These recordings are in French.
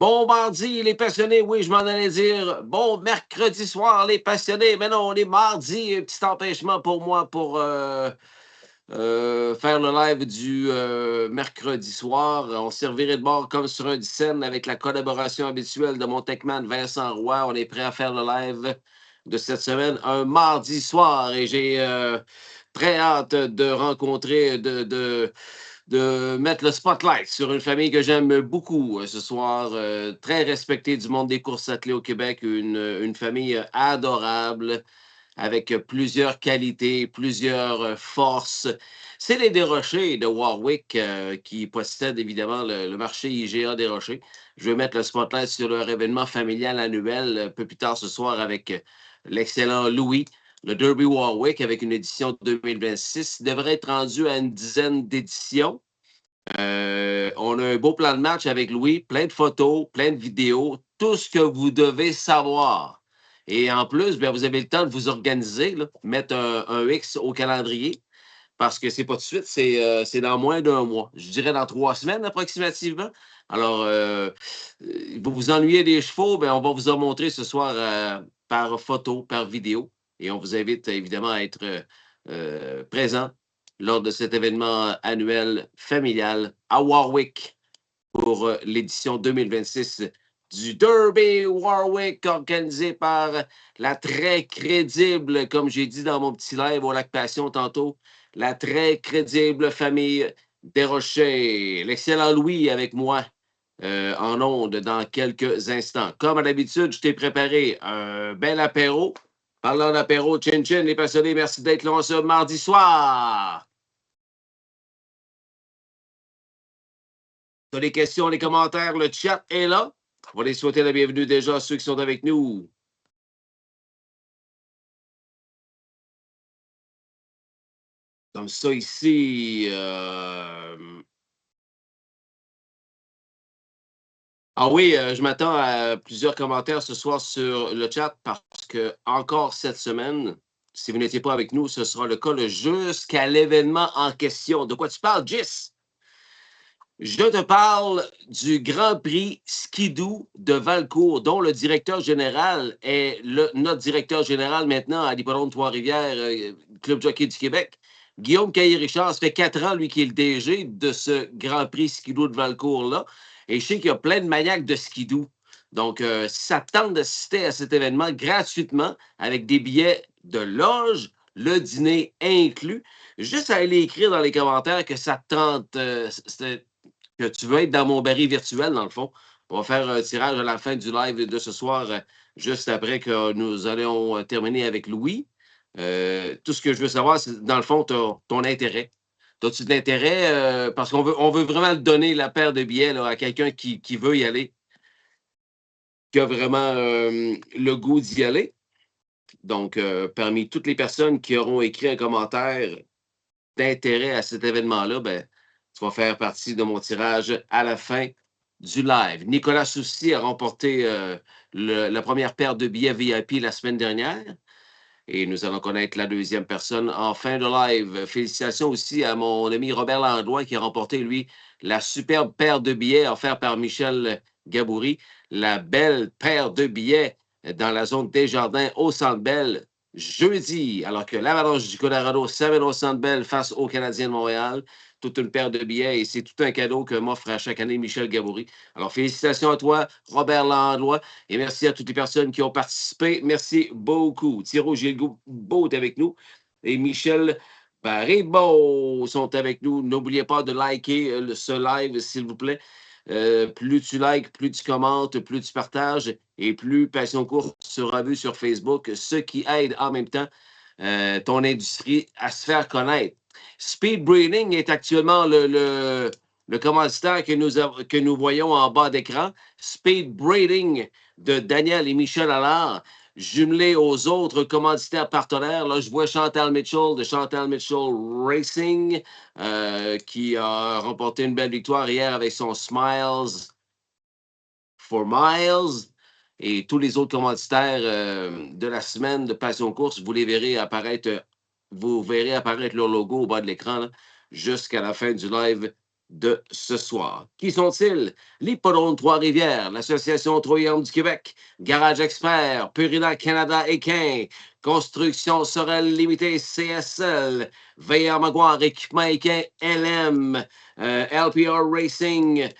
Bon mardi, les passionnés, oui, je m'en allais dire. Bon mercredi soir, les passionnés. Mais non, on est mardi, un petit empêchement pour moi pour faire le live du mercredi soir. On servirait de bord comme sur un scène avec la collaboration habituelle de mon techman Vincent Roy. On est prêt à faire le live de cette semaine, un mardi soir. Et j'ai très hâte de rencontrer, de mettre le spotlight sur une famille que j'aime beaucoup ce soir, très respectée du monde des courses attelées au Québec, une famille adorable avec plusieurs qualités, plusieurs forces. C'est les Desrochers de Warwick qui possèdent évidemment le marché IGA des Rochers. Je vais mettre le spotlight sur leur événement familial annuel un peu plus tard ce soir avec l'excellent Louis. Le Derby Warwick, avec une édition 2026, devrait être rendu à une dizaine d'éditions. On a un beau plan de match avec Louis, plein de photos, plein de vidéos, tout ce que vous devez savoir. Et en plus, bien, vous avez le temps de vous organiser, là, mettre un X au calendrier, parce que c'est pas tout de suite, c'est dans moins d'un mois. Je dirais dans 3 semaines approximativement. Alors, vous vous ennuyez des chevaux, bien, on va vous en montrer ce soir par photo, par vidéo. Et on vous invite évidemment à être présent lors de cet événement annuel familial à Warwick pour l'édition 2026 du Derby Warwick, organisé par la très crédible, comme j'ai dit dans mon petit live au Lac Passion tantôt, la très crédible famille Desrochers. L'excellent Louis avec moi en ondes dans quelques instants. Comme à l'habitude, je t'ai préparé un bel apéro. Parlant d'apéro, Chin Chin, les passionnés, merci d'être là ce mardi soir. Tu as des questions, les commentaires, le chat est là. On va les souhaiter la bienvenue déjà à ceux qui sont avec nous. Comme ça ici. Ah oui, je m'attends à plusieurs commentaires ce soir sur le chat parce que encore cette semaine, si vous n'étiez pas avec nous, ce sera le cas jusqu'à l'événement en question. De quoi tu parles, Gis? Je te parle du Grand Prix Skidoo de Valcourt, dont le directeur général est notre directeur général maintenant à l'hippodrome Trois-Rivières, Club Jockey du Québec. Guillaume Caillé-Richard, ça fait 4 ans, lui, qui est le DG de ce Grand Prix Skidoo de Valcourt-là. Et je sais qu'il y a plein de maniaques de skidoo. Donc, si ça te tente d'assister à cet événement gratuitement, avec des billets de loge, le dîner inclus, juste à aller écrire dans les commentaires que ça te tente, que tu veux être dans mon baril virtuel, dans le fond. On va faire un tirage à la fin du live de ce soir, juste après que nous allons terminer avec Louis. Tout ce que je veux savoir, c'est, dans le fond, ton intérêt. As-tu de l'intérêt? Parce qu'on veut vraiment donner la paire de billets là, à quelqu'un qui veut y aller, qui a vraiment le goût d'y aller. Donc, parmi toutes les personnes qui auront écrit un commentaire d'intérêt à cet événement-là, ben, tu vas faire partie de mon tirage à la fin du live. Nicolas Soucy a remporté la première paire de billets VIP la semaine dernière. Et nous allons connaître la deuxième personne en fin de live. Félicitations aussi à mon ami Robert Landlois qui a remporté, lui, la superbe paire de billets offerte par Michel Gaboury. La belle paire de billets dans la zone Desjardins au Centre Bell jeudi, alors que l'Avalanche du Colorado s'amène au Centre Bell face aux Canadiens de Montréal. Toute une paire de billets et c'est tout un cadeau que m'offre à chaque année Michel Gaboury. Alors, félicitations à toi, Robert Landlois. Et merci à toutes les personnes qui ont participé. Merci beaucoup. Thiro Gilbeault est avec nous. Et Michel Baribeau sont avec nous. N'oubliez pas de liker ce live, s'il vous plaît. Plus tu likes, plus tu commentes, plus tu partages et plus Passion Course sera vue sur Facebook, ce qui aide en même temps ton industrie à se faire connaître. Speed Breeding est actuellement le commanditaire que nous voyons en bas d'écran. Speed Breeding de Daniel et Michel Allard, jumelé aux autres commanditaires partenaires. Là, je vois Chantal Mitchell de Chantal Mitchell Racing, qui a remporté une belle victoire hier avec son Smiles for Miles. Et tous les autres commanditaires de la semaine de Passion Course, vous verrez apparaître leur logo au bas de l'écran jusqu'à la fin du live de ce soir. Qui sont-ils? L'Hippodrome Trois-Rivières, l'Association Troyenne du Québec, Garage Expert, Purina Canada Équin, Construction Sorel Limité CSL, VR Maguire, Équipement Équin LM, LPR Racing,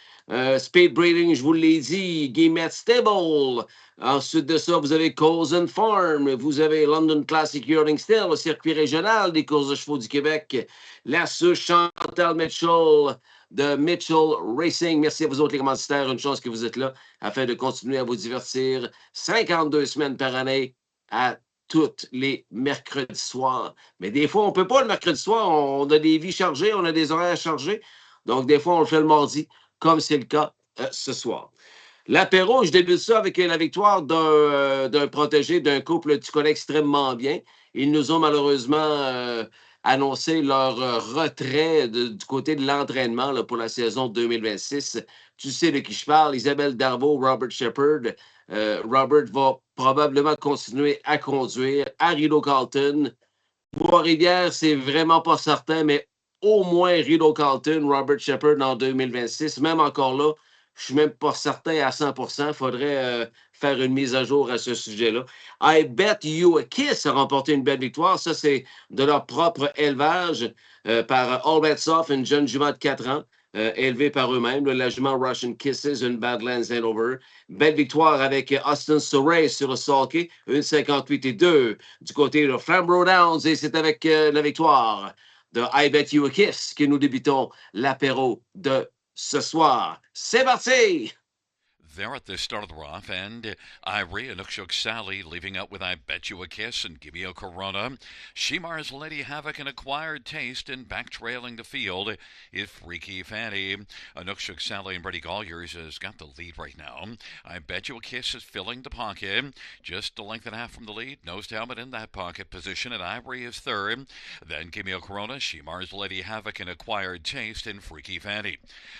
Speed Breeding, je vous l'ai dit, Guillemette Stable. Ensuite de ça, vous avez Coles Farm, vous avez London Classic Yearling Still, le circuit régional des courses de chevaux du Québec, la souche Chantal Mitchell de Mitchell Racing. Merci à vous autres les commanditaires, une chance que vous êtes là afin de continuer à vous divertir 52 semaines par année à tous les mercredis soirs. Mais des fois, on ne peut pas le mercredi soir, on a des vies chargées, on a des horaires chargés. Donc, des fois, on le fait le mardi, comme c'est le cas ce soir. L'apéro, je débute ça avec la victoire d'un protégé d'un couple que tu connais extrêmement bien. Ils nous ont malheureusement annoncé leur retrait du côté de l'entraînement pour la saison 2026. Tu sais de qui je parle, Isabelle Darvaux, Robert Shepard. Robert va probablement continuer à conduire à Rideau Carlton. Trois-Rivières, c'est vraiment pas certain, mais au moins Rideau Carlton, Robert Shepard en 2026. Même encore là, je suis même pas certain à 100%. Il faudrait faire une mise à jour à ce sujet-là. I Bet You a Kiss a remporté une belle victoire. Ça, c'est de leur propre élevage par All Bets Off, une jeune jument de 4 ans. Élevée par eux-mêmes, la jument Russian Kisses, une Badlands Hanover. Belle victoire avec Austin Surrey sur le sulky, une 58-2 du côté de Flamborough Downs. Et c'est avec la victoire de I Bet You a Kiss que nous débutons l'apéro de ce soir. C'est parti! There at the start of the rough, and Ivory and Ukshuk Sally leaving out with I Bet You a Kiss and Give Me a Corona. Shemar's Lady Havoc and Acquired Taste, and back trailing the field is Freaky Fanny. Ukshuk Sally and Brady Colliers has got the lead right now. I Bet You a Kiss is filling the pocket, just a length and a half from the lead. Nosed helmet in that pocket position, and Ivory is third. Then Give Me a Corona, Shemar's Lady Havoc and Acquired Taste, and Freaky Fanny.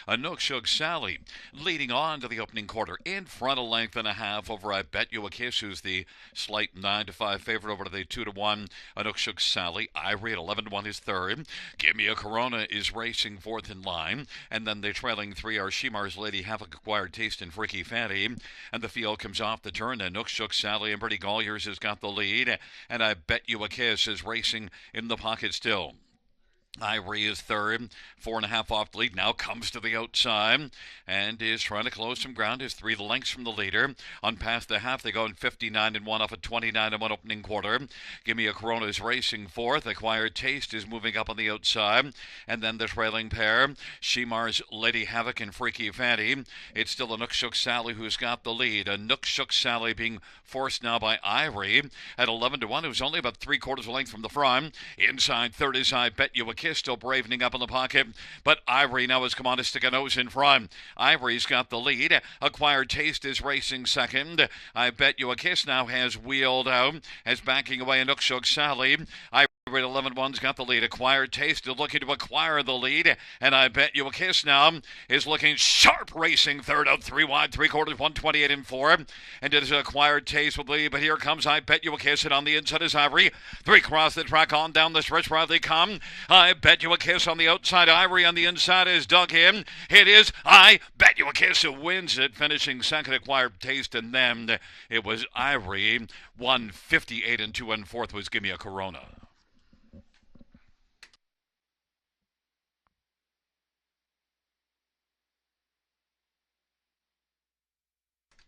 Ukshuk Sally leading on to the opening quarter. In front a length and a half over I Bet You a Kiss, who's the slight 9-5 favorite over to the 2-1 Anukshuk Sally. Ivory at 11-1 is third. Give Me a Corona is racing fourth in line. And then the trailing three are Shemar's Lady Havoc, Acquired Taste, and Freaky Fanny. And the field comes off the turn. Anukshuk Sally and Pretty Colliers has got the lead. And I Bet You a Kiss is racing in the pocket still. Ivory is third, 4.5 off the lead, now comes to the outside and is trying to close some ground. Is 3 lengths from the leader. On past the half, they go in 59-1 off a 29-1 opening quarter. Give Me a Corona is racing fourth. Acquired Taste is moving up on the outside. And then the trailing pair, Shemar's Lady Havoc and Freaky Fanny. It's still Anukshuk Sally who's got the lead. Anukshuk Sally being forced now by Ivory at 11-1, who's only about 3/4 length from the front. Inside third is I Bet You a Kiss, still bravening up in the pocket, but Ivory now has come on to stick a nose in front. Ivory's got the lead. Acquired Taste is racing second. I Bet You a Kiss now has wheeled out, as backing away Anukshuk Sally. Ivory at 11-1's got the lead. Acquired Taste is looking to acquire the lead, and I Bet You a Kiss now is looking sharp, racing third out 3 wide, 3/4, 128-4, and it is Acquired Taste with the lead, but here comes I Bet You a Kiss, and on the inside is Ivory. 3 across the track, on down the stretch where they come. I Bet You a Kiss on the outside. Ivory on the inside is dug in. It is I Bet You a Kiss who wins it, finishing second. Acquired Taste, and then it was Ivory. 158-2, and fourth was Give Me a Corona.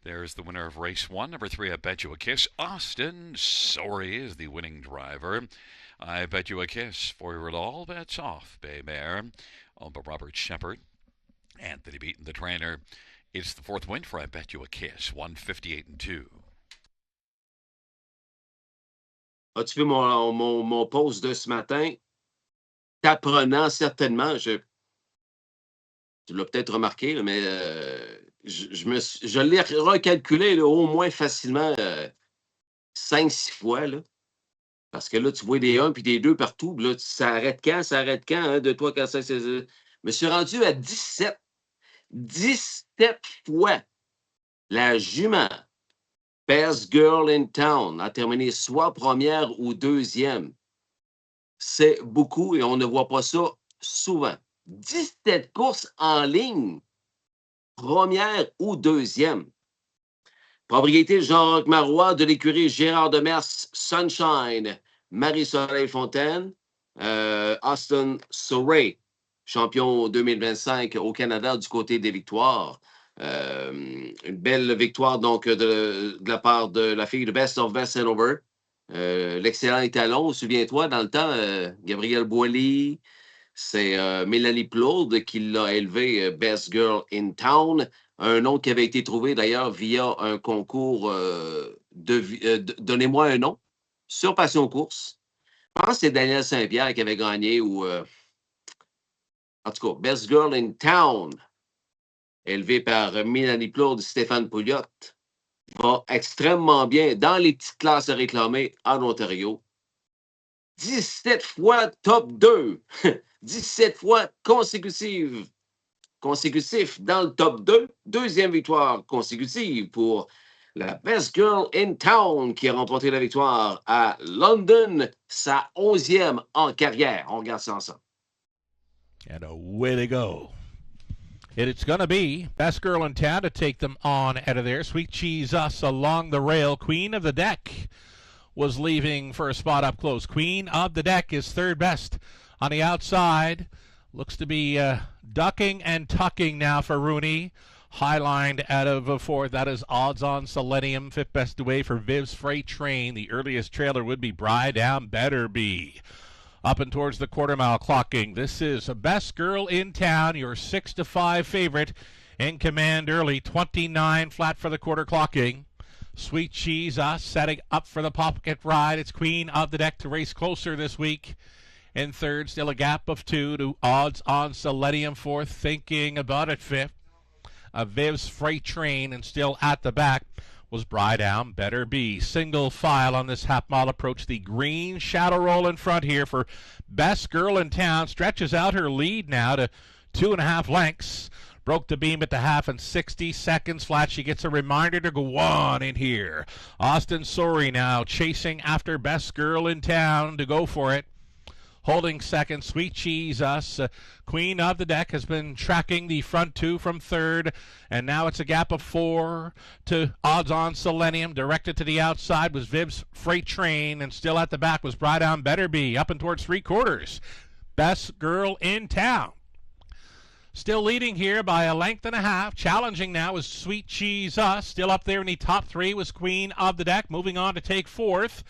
There's the winner of race 1, number 3, I Bet You a Kiss. Austin Sorry is the winning driver. I Bet You a Kiss for it all bets off, Bay Mare. Owned by Robert Shepard. Anthony Beaton, the trainer. It's the fourth win for I Bet You a Kiss, 158-2. As-tu vu mon post de ce matin? T'apprenant certainement, tu l'as peut-être remarqué, mais je l'ai recalculé là, au moins facilement 5-6 fois. Là. Parce que là, tu vois des 1 puis des 2 partout. Là, ça arrête quand? Ça arrête quand? 1, 2, 3, 4, 5, 6, 7. Je me suis rendu à 17. 17 fois. La jument Best Girl in Town a terminé soit première ou deuxième. C'est beaucoup et on ne voit pas ça souvent. 17 courses en ligne, première ou deuxième. Propriété Jean-Roch Marois de l'écurie Gérard Demers Sunshine, Marie-Soleil Fontaine, Austin Surrey, champion 2025 au Canada du côté des victoires. Une belle victoire donc de la part de la fille de Best of Best Hanover. L'excellent étalon, souviens-toi, dans le temps, Gabriel Boilly, c'est Mélanie Plourde qui l'a élevé Best Girl in Town, un nom qui avait été trouvé d'ailleurs via un concours Donnez-moi un nom sur Passion Course. Je pense que c'est Daniel Saint-Pierre qui avait gagné ou en tout cas, Best Girl in Town, élevé par Mélanie Plourde et Stéphane Pouliot, va extrêmement bien dans les petites classes à réclamer en Ontario. 17 fois top 2, 17 fois consécutif dans le top 2, deuxième victoire consécutive pour la Best Girl in Town qui a remporté la victoire à London, sa 11e en carrière. On regarde ça ensemble. And away they go. And it's going to be Best Girl in Town to take them on out of there. Sweet Cheese Us along the rail. Queen of the Deck was leaving for a spot up close. Queen of the Deck is third best on the outside. Looks to be ducking and tucking now for Rooney. Highlined out of fourth. That is Odds on Selenium. Fifth best away for Viv's Freight Train. The earliest trailer would be Bri Down Better Be. Up and towards the quarter mile clocking. This is Best Girl in Town, your 6-5 favorite. In command early, 29 flat for the quarter clocking. Sweet Cheese Us setting up for the pocket ride. It's Queen of the Deck to race closer this week. In third, still a gap of 2 to Odds on Selenium. Fourth, thinking about it. Fifth, Viv's Freight Train, and still at the back was Bri Down Better Be. Single file on this half-mile approach. The green shadow roll in front here for Best Girl in Town. Stretches out her lead now to 2.5 lengths. Broke the beam at the half in 60 seconds flat. She gets a reminder to go on in here. Austin Surrey now chasing after Best Girl in Town to go for it. Holding second, Sweet Cheese Us. Queen of the Deck has been tracking the front two from third, and now it's a gap of 4 to Odds on Selenium. Directed to the outside was Viv's Freight Train, and still at the back was Bri Down Better Be. Up and towards 3/4. Best Girl in Town. Still leading here by a length and a half. Challenging now is Sweet Cheese Us. Still up there in the top 3 was Queen of the Deck. Moving on to take fourth.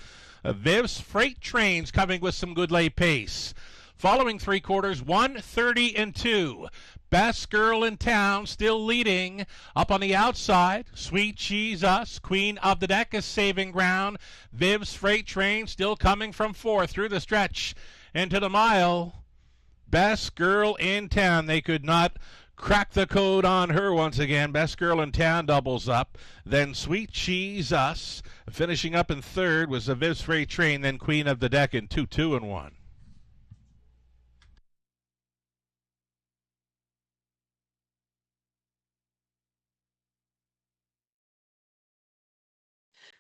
Viv's Freight Train's coming with some good late pace. Following 3/4, 1:30 and 2. Best Girl in Town still leading. Up on the outside, Sweet Cheese Us. Queen of the Deck is saving ground. Viv's Freight Train still coming from 4th through the stretch into the mile. Best Girl in Town. They could not crack the code on her once again. Best Girl in Town doubles up. Then Sweet Cheese Us. Finishing up in third was the Viv's Freight Train. Then Queen of the Deck in 2, 2, and 1.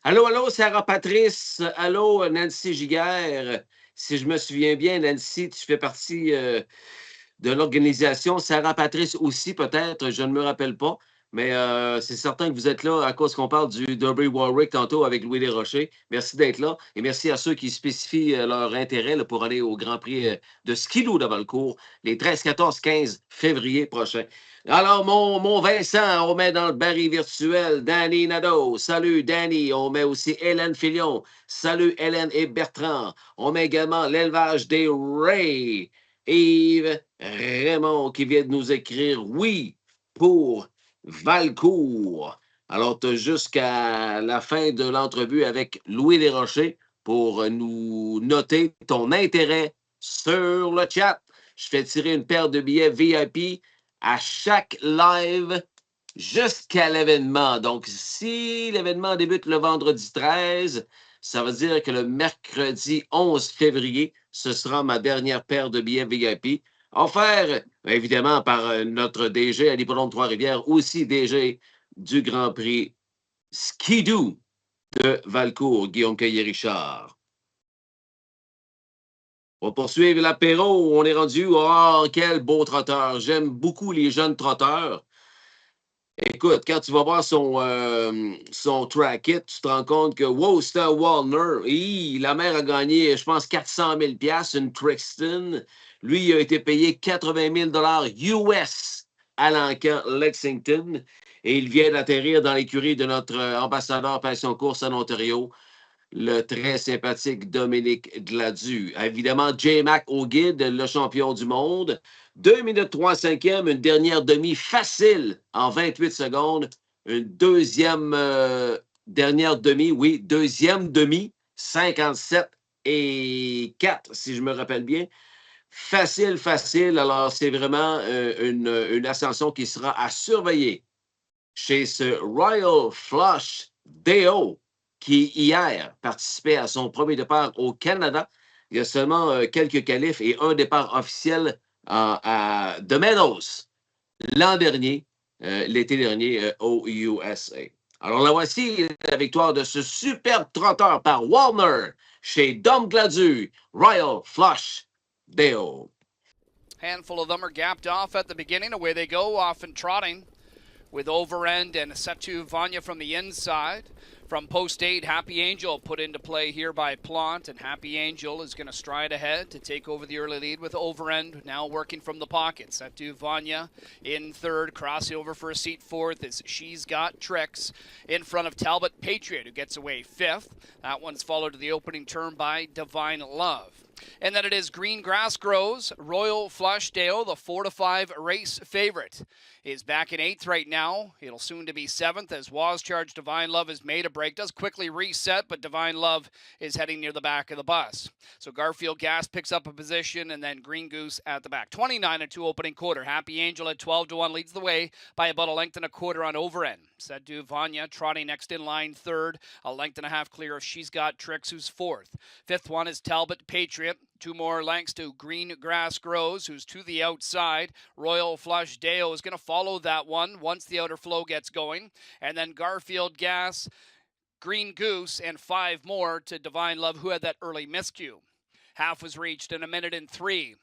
Allô, allô, Sarah Patrice. Allô, Nancy Giguère. Si je me souviens bien, Nancy, tu fais partie de l'organisation. Sarah Patrice aussi, peut-être, je ne me rappelle pas. Mais c'est certain que vous êtes là à cause qu'on parle du Derby Warwick tantôt avec Louis Desrochers. Merci d'être là. Et merci à ceux qui spécifient leur intérêt là, pour aller au Grand Prix de Skidoo de Valcourt les 13, 14, 15 février prochains. Alors, mon Vincent, on met dans le baril virtuel Danny Nadeau. Salut, Danny. On met aussi Hélène Filion. Salut, Hélène et Bertrand. On met également l'élevage des Ray. Yves Raymond qui vient de nous écrire oui pour Valcourt. Alors, tu as jusqu'à la fin de l'entrevue avec Louis Desrochers pour nous noter ton intérêt sur le chat. Je fais tirer une paire de billets VIP à chaque live jusqu'à l'événement. Donc, si l'événement débute le vendredi 13, ça veut dire que le mercredi 11 février, ce sera ma dernière paire de billets VIP. Offert, évidemment, par notre DG à l'Hippodrome Trois-Rivières, aussi DG du Grand Prix Skidoo de Valcourt, Guillaume Caillé-Richard. On va poursuivre l'apéro. On est rendu. Oh, quel beau trotteur. J'aime beaucoup les jeunes trotteurs. Écoute, quand tu vas voir son track it, tu te rends compte que, wow, c'était un Walner. La mère a gagné, je pense, 400 000 $, une Trixton. Lui, il a été payé 80 000 US à l'encan Lexington. Et il vient d'atterrir dans l'écurie de notre ambassadeur Passion Course en Ontario, le très sympathique Dominique Gladu. Évidemment, J-Mac au guide, le champion du monde. 2 minutes 3 cinquièmes, une dernière demi facile en 28 secondes. Une deuxième dernière demi, oui, deuxième demi, 57 et 4, si je me rappelle bien. Facile, facile. Alors, c'est vraiment une ascension qui sera à surveiller chez ce Royal Flush Deo qui, hier, participait à son premier départ au Canada. Il y a seulement quelques qualifs et un départ officiel à The Meadows l'an dernier, l'été dernier, au USA. Alors, la voici, la victoire de ce superbe trotteur par Walner chez Dom Gladu, Royal Flush Deo. Handful of them are gapped off at the beginning. Away they go, off and trotting with Overend and Setu Vanya from the inside. From post 8, Happy Angel put into play here by Plant, and Happy Angel is going to stride ahead to take over the early lead with Overend now working from the pocket. Setu Vanya in third, crossing over for a seat fourth as She's Got Tricks in front of Talbot Patriot, who gets away fifth. That one's followed to the opening turn by Divine Love. And then it is Green Grass Grows, Royal Flush Deo, the 4-5 race favorite, is back in 8th right now. It'll soon to be 7th as Was Charge Divine Love has made a break. Does quickly reset, but Divine Love is heading near the back of the bus. So Garfield Gas picks up a position, and then Green Goose at the back. 29-2 opening quarter. Happy Angel at 12-1 leads the way by about a length and a quarter on Overend. Setu Vanya trotting next in line third, a length and a half clear of She's Got Tricks, who's fourth. Fifth one is Talbot Patriot. 2 more lengths to Green Grass Grows, who's to the outside. Royal Flush Deo is going to follow that one once the outer flow gets going. And then Garfield Gas, Green Goose, and 5 more to Divine Love, who had that early miscue. Half was reached in 1:03.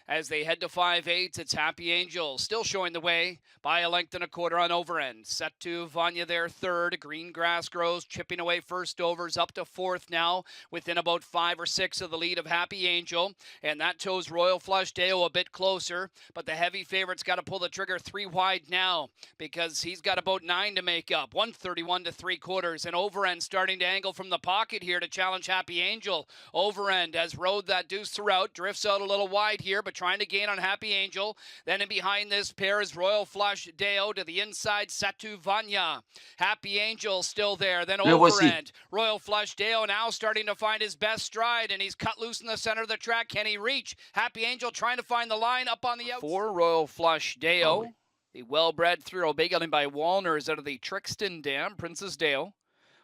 As they head to 5/8, it's Happy Angel still showing the way by a length and a quarter on Overend. Setu Vanya there third. Green Grass Grows chipping away first overs up to fourth now, within about 5 or 6 of the lead of Happy Angel. And that toes Royal Flush Deo a bit closer, but the heavy favorite's got to pull the trigger 3 wide now because he's got about 9 to make up. 131 to 3/4, and Overend starting to angle from the pocket here to challenge Happy Angel. Overend has rode that deuce throughout, drifts out a little wide here, but trying to gain on Happy Angel. Then in behind this pair is Royal Flush Deo to the inside, Setu Vanya. Happy Angel still there, then Overend. Royal Flush Deo now starting to find his best stride, and he's cut loose in the center of the track. Can he reach? Happy Angel trying to find the line up on the outside. For Royal Flush Deo, the well-bred three-year-old gelding by Walner is out of the Trixton Dam, Princess Deo,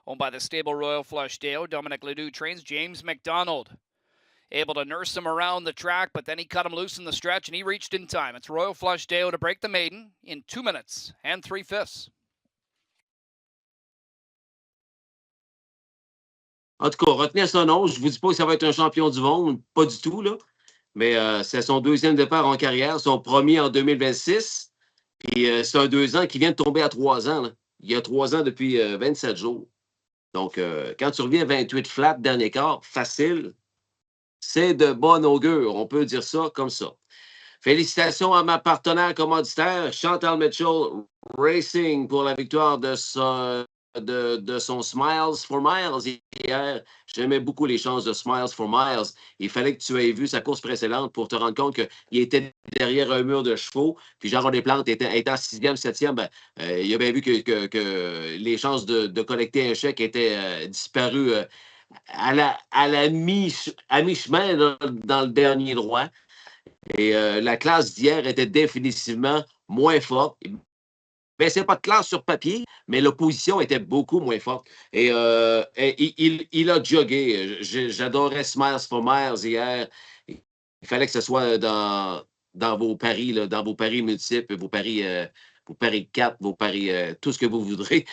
owned by the stable Royal Flush Deo. Dominic Ledoux trains James McDonald. Able to nurse him around the track, but then he cut him loose in the stretch, and he reached in time. It's Royal Flush Deo to break the maiden in 2 minutes and 3/5. En tout cas, retenez son nom. Je ne vous dis pas que ça va être un champion du monde, pas du tout, là. Mais c'est son 2e départ en carrière, son premier en 2026. Puis c'est un 2 ans qui vient de tomber à 3 ans. Là. Il y a 3 ans depuis 27 jours. Donc, quand tu reviens à 28 flat, dernier quart, facile, c'est de bon augure. On peut dire ça comme ça. Félicitations à ma partenaire commanditaire, Chantal Mitchell Racing, pour la victoire de son Smiles for Miles hier. J'aimais beaucoup les chances de Smiles for Miles. Il fallait que tu aies vu sa course précédente pour te rendre compte qu'il était derrière un mur de chevaux. Puis Jean Desplante étant 6e, 7e, il a bien vu que les chances de collecter un chèque étaient disparues à mi-chemin dans le dernier droit. Et la classe d'hier était définitivement moins forte. Ben, c'est pas de classe sur papier, mais l'opposition était beaucoup moins forte. Et il a jogué. J'adorais Smiles for Miles hier. Il fallait que ce soit dans vos paris, là, dans vos paris multiples, vos paris 4, vos paris, tout ce que vous voudrez.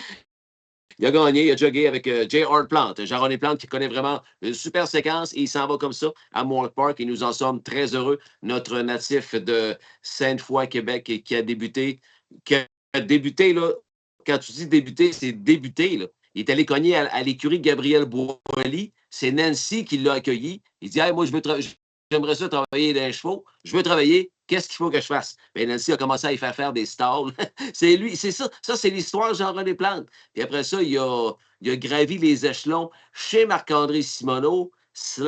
Il a gagné, il a jogué avec J.R. Plante, Jean-René Plante qui connaît vraiment une super séquence et il s'en va comme ça à Mohawk Park et nous en sommes très heureux. Notre natif de Sainte-Foy, Québec, qui a débuté là, quand tu dis débuter, c'est débuter, là. Il est allé cogner à l'écurie Gabriel Boily. C'est Nancy qui l'a accueilli. Il dit hey, moi, j'aimerais ça travailler dans les chevaux. Je veux travailler. Qu'est-ce qu'il faut que je fasse? Bien, Nancy a commencé à y faire des stalls. C'est lui, c'est ça. Ça, c'est l'histoire de Jean-René Plante. Puis après ça, il a gravi les échelons chez Marc-André Simoneau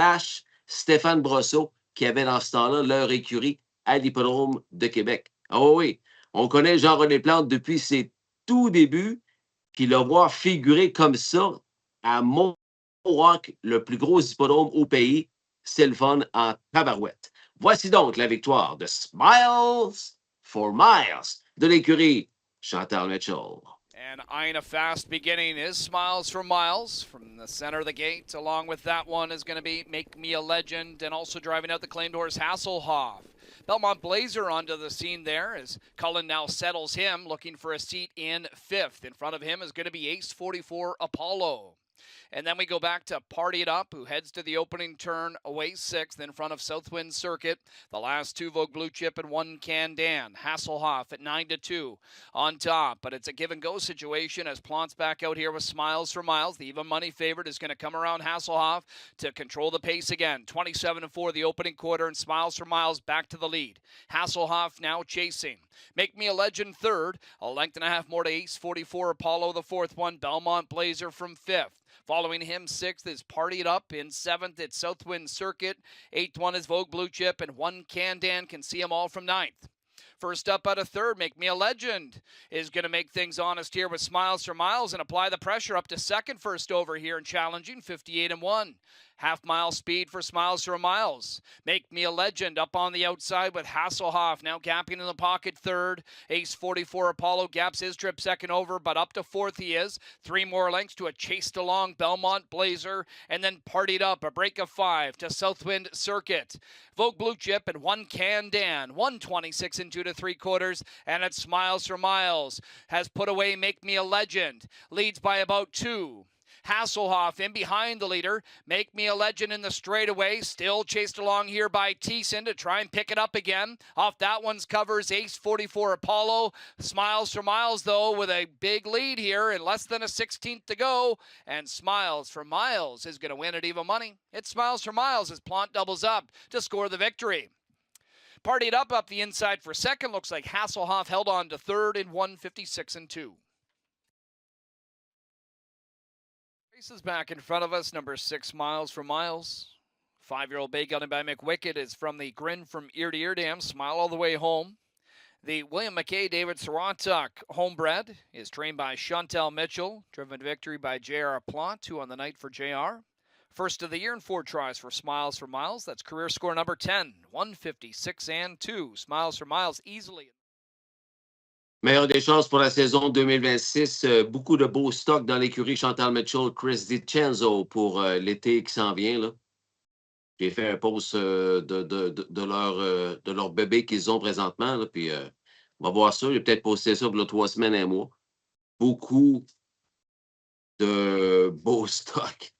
/ Stéphane Brosseau, qui avait dans ce temps-là leur écurie à l'Hippodrome de Québec. Ah oui, on connaît Jean-René Plante depuis ses tout débuts, puis le voir figurer comme ça à Mohawk, le plus gros hippodrome au pays, c'est le fun en tabarouette. Voici donc la victoire de Smiles for Miles de l'écurie Chantal Mitchell. And eyeing a fast beginning is Smiles for Miles from the center of the gate. Along with that one is going to be Make Me a Legend, and also driving out the claimed horse Hasselhoff. Belmont Blazer onto the scene there as Cullen now settles him, looking for a seat in 5th. In front of him is going to be Ace 44 Apollo. And then we go back to Party It Up, who heads to the opening turn away 6th in front of Southwind Circuit. The last 2 Vogue Blue Chip and 1 Can Dan. Hasselhoff at 9-2 on top. But it's a give-and-go situation as Plant's back out here with Smiles for Miles. The even money favorite is going to come around Hasselhoff to control the pace again. 27-4 the opening quarter, and Smiles for Miles back to the lead. Hasselhoff now chasing. Make Me a Legend 3rd. A length and a half more to Ace 44 Apollo, the 4th one. Belmont Blazer from 5th. Following him, 6th is Party It Up. In 7th, it's Southwind Circuit. 8th one is Vogue Blue Chip, and 1 Can Dan can see them all from 9th. First up out of 3rd, Make Me a Legend is going to make things honest here with Smiles for Miles and apply the pressure up to 2nd first over here and challenging 58-1. Half-mile speed for Smiles for Miles. Make Me a Legend up on the outside with Hasselhoff now gapping in the pocket 3rd. Ace 44 Apollo gaps his trip 2nd over, but up to 4th he is. 3 more lengths to a chased along Belmont Blazer, and then Partied Up, a break of 5 to Southwind Circuit. Vogue Blue Chip and 1 Can Dan, 126 and 2 3/4, and it's Smiles for Miles has put away Make Me a Legend. Leads by about 2. Hasselhoff in behind the leader. Make Me a Legend in the straightaway. Still chased along here by Thiessen to try and pick it up again. Off that one's covers Ace 44 Apollo. Smiles for Miles, though, with a big lead here and less than a 16th to go. And Smiles for Miles is going to win at even money. It's Smiles for Miles as Plant doubles up to score the victory. Partied up the inside for 2nd. Looks like Hasselhoff held on to 3rd in 156-2. Is back in front of us, number 6, Smiles for Miles. 5-year-old bay gelding by McWicked is from the Grin from Ear to Ear Dam, Smile All the Way Home. The William McKay David Sarantuk homebred is trained by Chantal Mitchell, driven to victory by J.R. Plant, 2 on the night for J.R. First of the year and 4 tries for Smiles for Miles. That's career score number 10, 156-2. Smiles for Miles easily. Meilleure des chances pour la saison 2026. Beaucoup de beaux stocks dans l'écurie Chantal Mitchell, Chris DiCenzo pour l'été qui s'en vient. Là. J'ai fait un post de leur bébé qu'ils ont présentement. Là, puis on va voir ça. J'ai peut-être posté ça pour 3 semaines, un mois. Beaucoup de beaux stocks.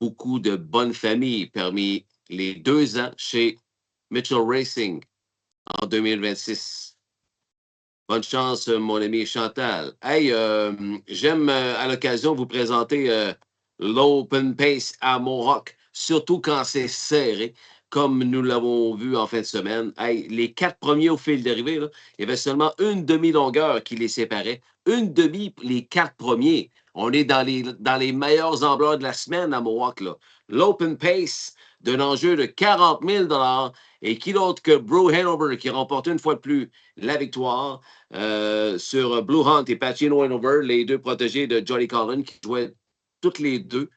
Beaucoup de bonnes familles parmi les 2 ans chez Mitchell Racing en 2026. Bonne chance, mon ami Chantal. Hey, j'aime à l'occasion vous présenter l'Open Pace à Mohawk, surtout quand c'est serré, comme nous l'avons vu en fin de semaine. Hey, les 4 premiers au fil d'arrivée, là, il y avait seulement une demi-longueur qui les séparait. Une demi, les 4 premiers. On est dans les meilleurs ampleurs de la semaine à Mohawk. L'Open Pace d'un enjeu de 40 000 $. Et qui d'autre que Brew Hanover qui remporte une fois de plus la victoire sur Blue Hunt et Pacino Hanover, les 2 protégés de Johnny Collin qui jouaient toutes les 2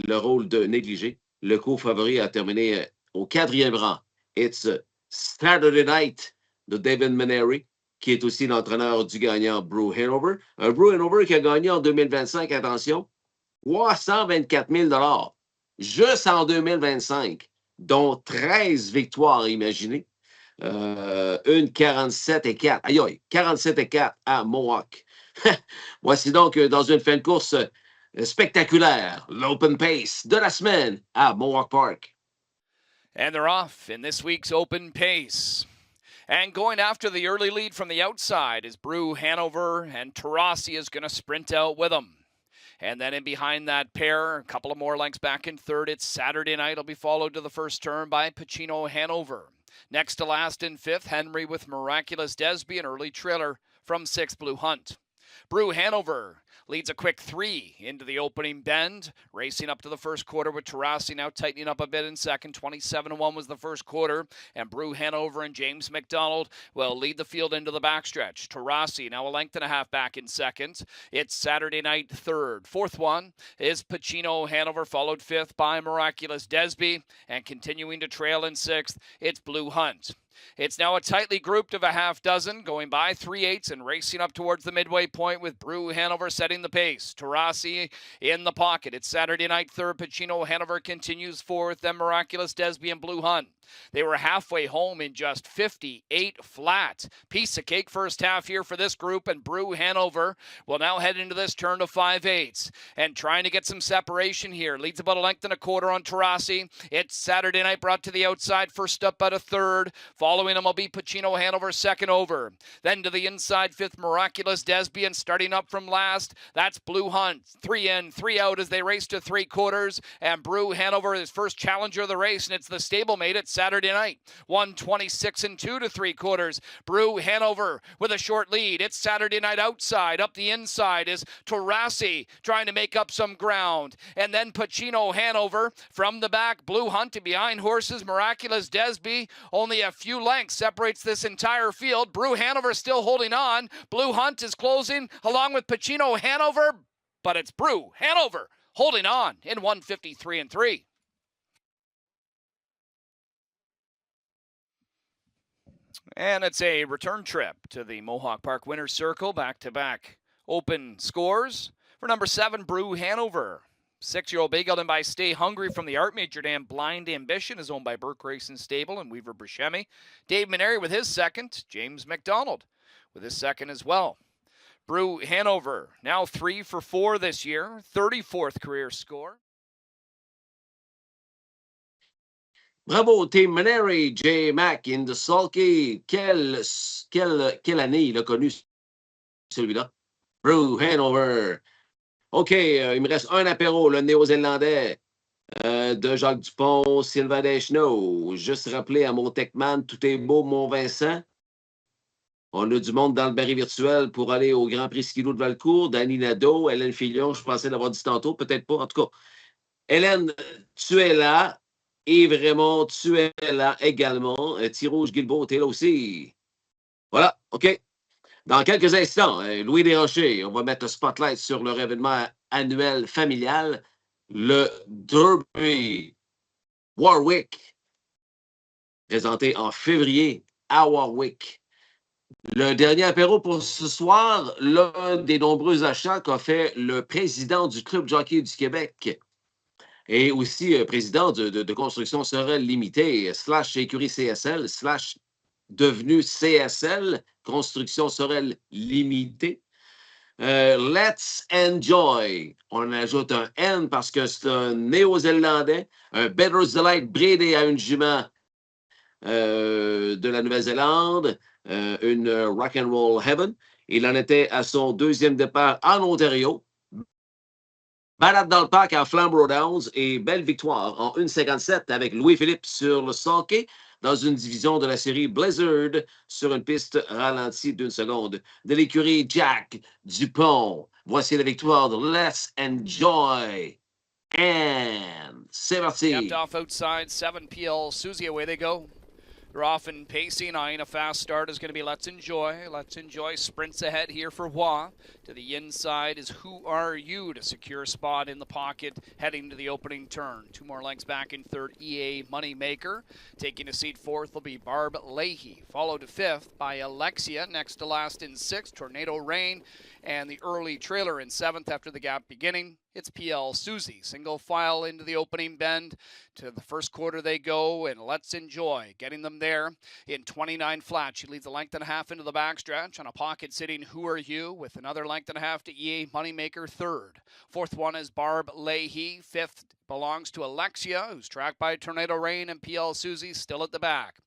le rôle de négligé. Le co-favori a terminé au 4e rang. It's Saturday Night de David Maneri, qui est aussi l'entraîneur du gagnant Brew Hanover. Un Brew Hanover qui a gagné en 2025, attention, 324 000 $. Juste en 2025. Dont 13 victoires, imaginez. Une 47-4. Aïe, aïe, 47-4 à Mohawk. Voici donc dans une fin de course spectaculaire, l'Open Pace de la semaine à Mohawk Park. And they're off in this week's Open Pace. And going after the early lead from the outside is Brew Hanover, and Tarasi is going to sprint out with him. And then in behind that pair, a couple of more lengths back in third, it's Saturday Night. It'll be followed to the first turn by Pacino Hanover. Next to last in fifth, Henry with Miraculous Desby, an early trailer from sixth, Blue Hunt. Brew Hanover leads a quick 3 into the opening bend, racing up to the first quarter with Tarasi now tightening up a bit in second. 27-1 was the first quarter, and Brew Hanover and James McDonald will lead the field into the backstretch. Tarasi now a length and a half back in second. It's Saturday Night third. Fourth one is Pacino Hanover, followed fifth by Miraculous Desby, and continuing to trail in sixth, it's Blue Hunt. It's now a tightly grouped of a half dozen, going by 3/8 and racing up towards the midway point with Brew Hanover setting the pace. Tarasi in the pocket. It's Saturday Night third. Pacino Hanover continues fourth. Then Miraculous Desby and Blue Hunt. They were halfway home in just 58 flat. Piece of cake first half here for this group, and Brew Hanover will now head into this turn to 5/8 and trying to get some separation here. Leads about a length and a quarter on Tarasi. It's Saturday Night brought to the outside. First up at a third. Following him will be Pacino Hanover second over. Then to the inside, fifth, Miraculous Desby, and starting up from last, that's Blue Hunt. 3 in, 3 out as they race to 3/4, and Brew Hanover is first challenger of the race, and it's the stablemate at Saturday Night. 1:26 and 2 to 3/4. Brew Hanover with a short lead. It's Saturday Night outside. Up the inside is Tarasi trying to make up some ground. And then Pacino Hanover from the back. Blue Hunt and behind horses Miraculous Desby. Only a few lengths separates this entire field. Brew Hanover still holding on. Blue Hunt is closing along with Pacino Hanover, but it's Brew Hanover holding on in 1:53 and 3. And it's a return trip to the Mohawk Park Winner's Circle, back-to-back open scores for number 7, Brew Hanover. 6-year-old Bay Gelding by Stay Hungry from the Art Major Dam. Blind Ambition is owned by Burke Racing Stable and Weaver Buscemi. Dave Maneri with his second. James McDonald with his second as well. Brew Hanover now 3 for 4 this year. 34th career score. Bravo, Team Maneri, J. Mac in the Sulky. Quelle année il a connu celui-là? Brew Hanover. OK, il me reste un apéro, le néo-zélandais de Jacques Dupont, Sylvain Deschenaux. Juste rappeler à mon Techman, tout est beau, mon Vincent. On a du monde dans le baril virtuel pour aller au Grand Prix Skidoo de Valcourt. Danny Nadeau, Hélène Filion, je pensais l'avoir dit tantôt, peut-être pas. En tout cas, Hélène, tu es là. Yves Raymond, tu es là également. Thirouge Guilbeault, tu es là aussi. Voilà, OK. Dans quelques instants, Louis Desrochers, on va mettre le spotlight sur leur événement annuel familial, le Derby Warwick, présenté en février à Warwick. Le dernier apéro pour ce soir, l'un des nombreux achats qu'a fait le président du Club Jockey du Québec et aussi président de Construction Sorel Limitée, / écurie CSL, / devenu CSL, Construction Sorel Limitée. Let's Enjoy. On ajoute un N parce que c'est un néo-zélandais, un Better's Delight bridé à une jument de la Nouvelle-Zélande, une Rock'n'Roll Heaven. Il en était à son deuxième départ en Ontario. Balade dans le parc à Flamborough Downs et belle victoire en 1,57 avec Louis-Philippe sur le Sulky dans une division de la série Blizzard sur une piste ralentie d'1 seconde de l'écurie Jack Dupont. Voici la victoire de Let's Enjoy. And c'est parti. Kept off outside, 7 PL Susie, away they go. They're off and pacing, eyeing a fast start is going to be Let's Enjoy. Let's Enjoy sprints ahead here for Roy. To the inside is Who Are You to secure a spot in the pocket heading to the opening turn. 2 more lengths back in third, EA Moneymaker. Taking a seat fourth will be Barb Leahy. Followed to fifth by Alexia. Next to last in sixth, Tornado Rain. And the early trailer in 7th after the gap beginning, it's PL Susie. Single file into the opening bend. To the first quarter they go, and Let's Enjoy getting them there in 29 flat. She leads a length and a half into the backstretch on a pocket sitting Who Are You with another length and a half to EA Moneymaker third. Fourth one is Barb Leahy. Fifth belongs to Alexia, who's tracked by Tornado Rain, and PL Susie still at the back.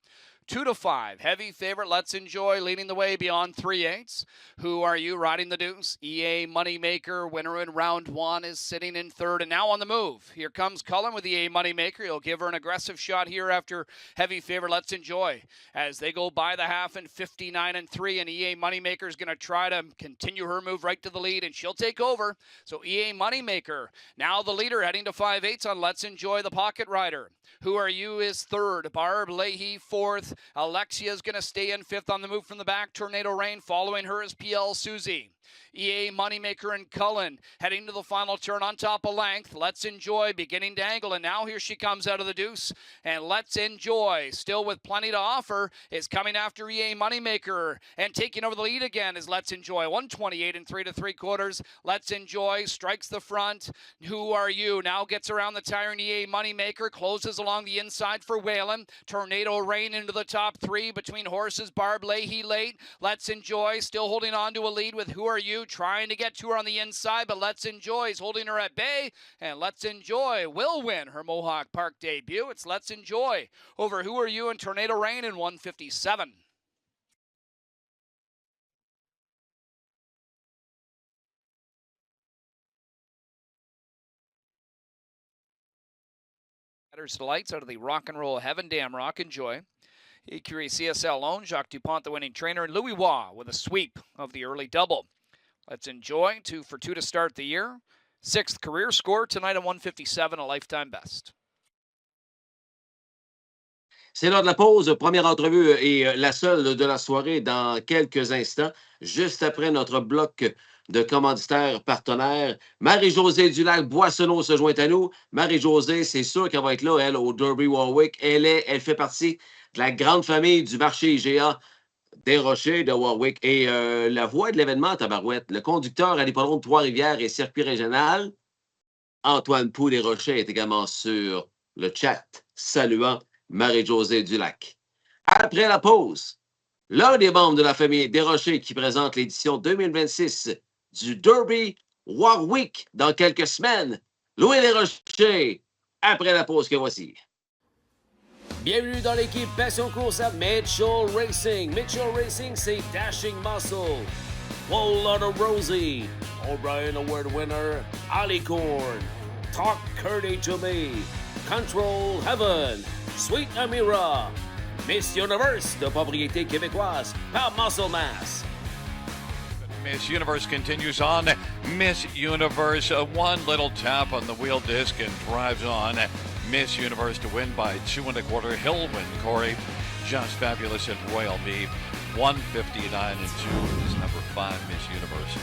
2 to 5. Heavy favorite, Let's Enjoy, leading the way beyond 3/8. Who Are You riding the deuce? EA Moneymaker, winner in round 1, is sitting in third and now on the move. Here comes Cullen with EA Moneymaker. He'll give her an aggressive shot here after heavy favorite, Let's Enjoy. As they go by the half in 59 3, and EA Moneymaker is going to try to continue her move right to the lead, and she'll take over. So EA Moneymaker, now the leader, heading to 5/8 on Let's Enjoy, the pocket rider. Who Are You is third. Barb Leahy fourth. Alexia is going to stay in fifth on the move from the back. Tornado Rain following her is PL Susie. EA Moneymaker and Cullen heading to the final turn on top of length. Let's Enjoy beginning to angle, and now here she comes out of the deuce. And Let's Enjoy, still with plenty to offer, is coming after EA Moneymaker, and taking over the lead again is Let's Enjoy. 128 3 3/4. Let's Enjoy strikes the front. Who Are You now gets around the tire, and EA Moneymaker closes along the inside for Whalen. Tornado Rain into the top 3 between horses. Barb Leahy late. Let's Enjoy still holding on to a lead with Who Are You, trying to get to her on the inside, but Let's Enjoy is holding her at bay, and Let's Enjoy will win her Mohawk Park debut. It's Let's Enjoy over Who Are You and Tornado Rain in 157. Headers Delights out of the Rock and Roll Heaven Dam Rock Enjoy. Ecurie CSL Lone, Jacques Dupont, the winning trainer, and Louis Waugh with a sweep of the early double. Let's Enjoy, 2 for 2 to start the year. 6th career score tonight at 157, a lifetime best. C'est l'heure de la pause. Première entrevue et la seule de la soirée dans quelques instants, juste après notre bloc de commanditaires partenaires. Marie-Josée Dulac Boissonneau se joint à nous. Marie-Josée, c'est sûr qu'elle va être là, elle, au Derby Warwick. Elle fait partie de la grande famille du marché IGA des Rochers de Warwick. Et la voix de l'événement, tabarouette, le conducteur à l'hippodrome de Trois-Rivières et circuit régional, Antoine Pou des Rochers, est également sur le chat, saluant Marie-Josée Dulac. Après la pause, l'un des membres de la famille Desrochers qui présente l'édition 2026 du Derby Warwick dans quelques semaines, Louis Desrochers, après la pause que voici. Bienvenue dans l'équipe Passion Course à Mitchell Racing. Mitchell Racing, c'est Dashing Muscle, Whole Lotta Rosie, O'Brien Award winner, Alicorn, Talk Curdy to Me, Control Heaven, Sweet Amira, Miss Universe de propriété québécoise par Muscle Mass. Miss Universe continues on. Miss Universe, one little tap on the wheel disc and drives on. Miss Universe to win by 2 1/4. He'll win, Corey. Just Fabulous and Royal Me. 159 2 is number 5, Miss Universe.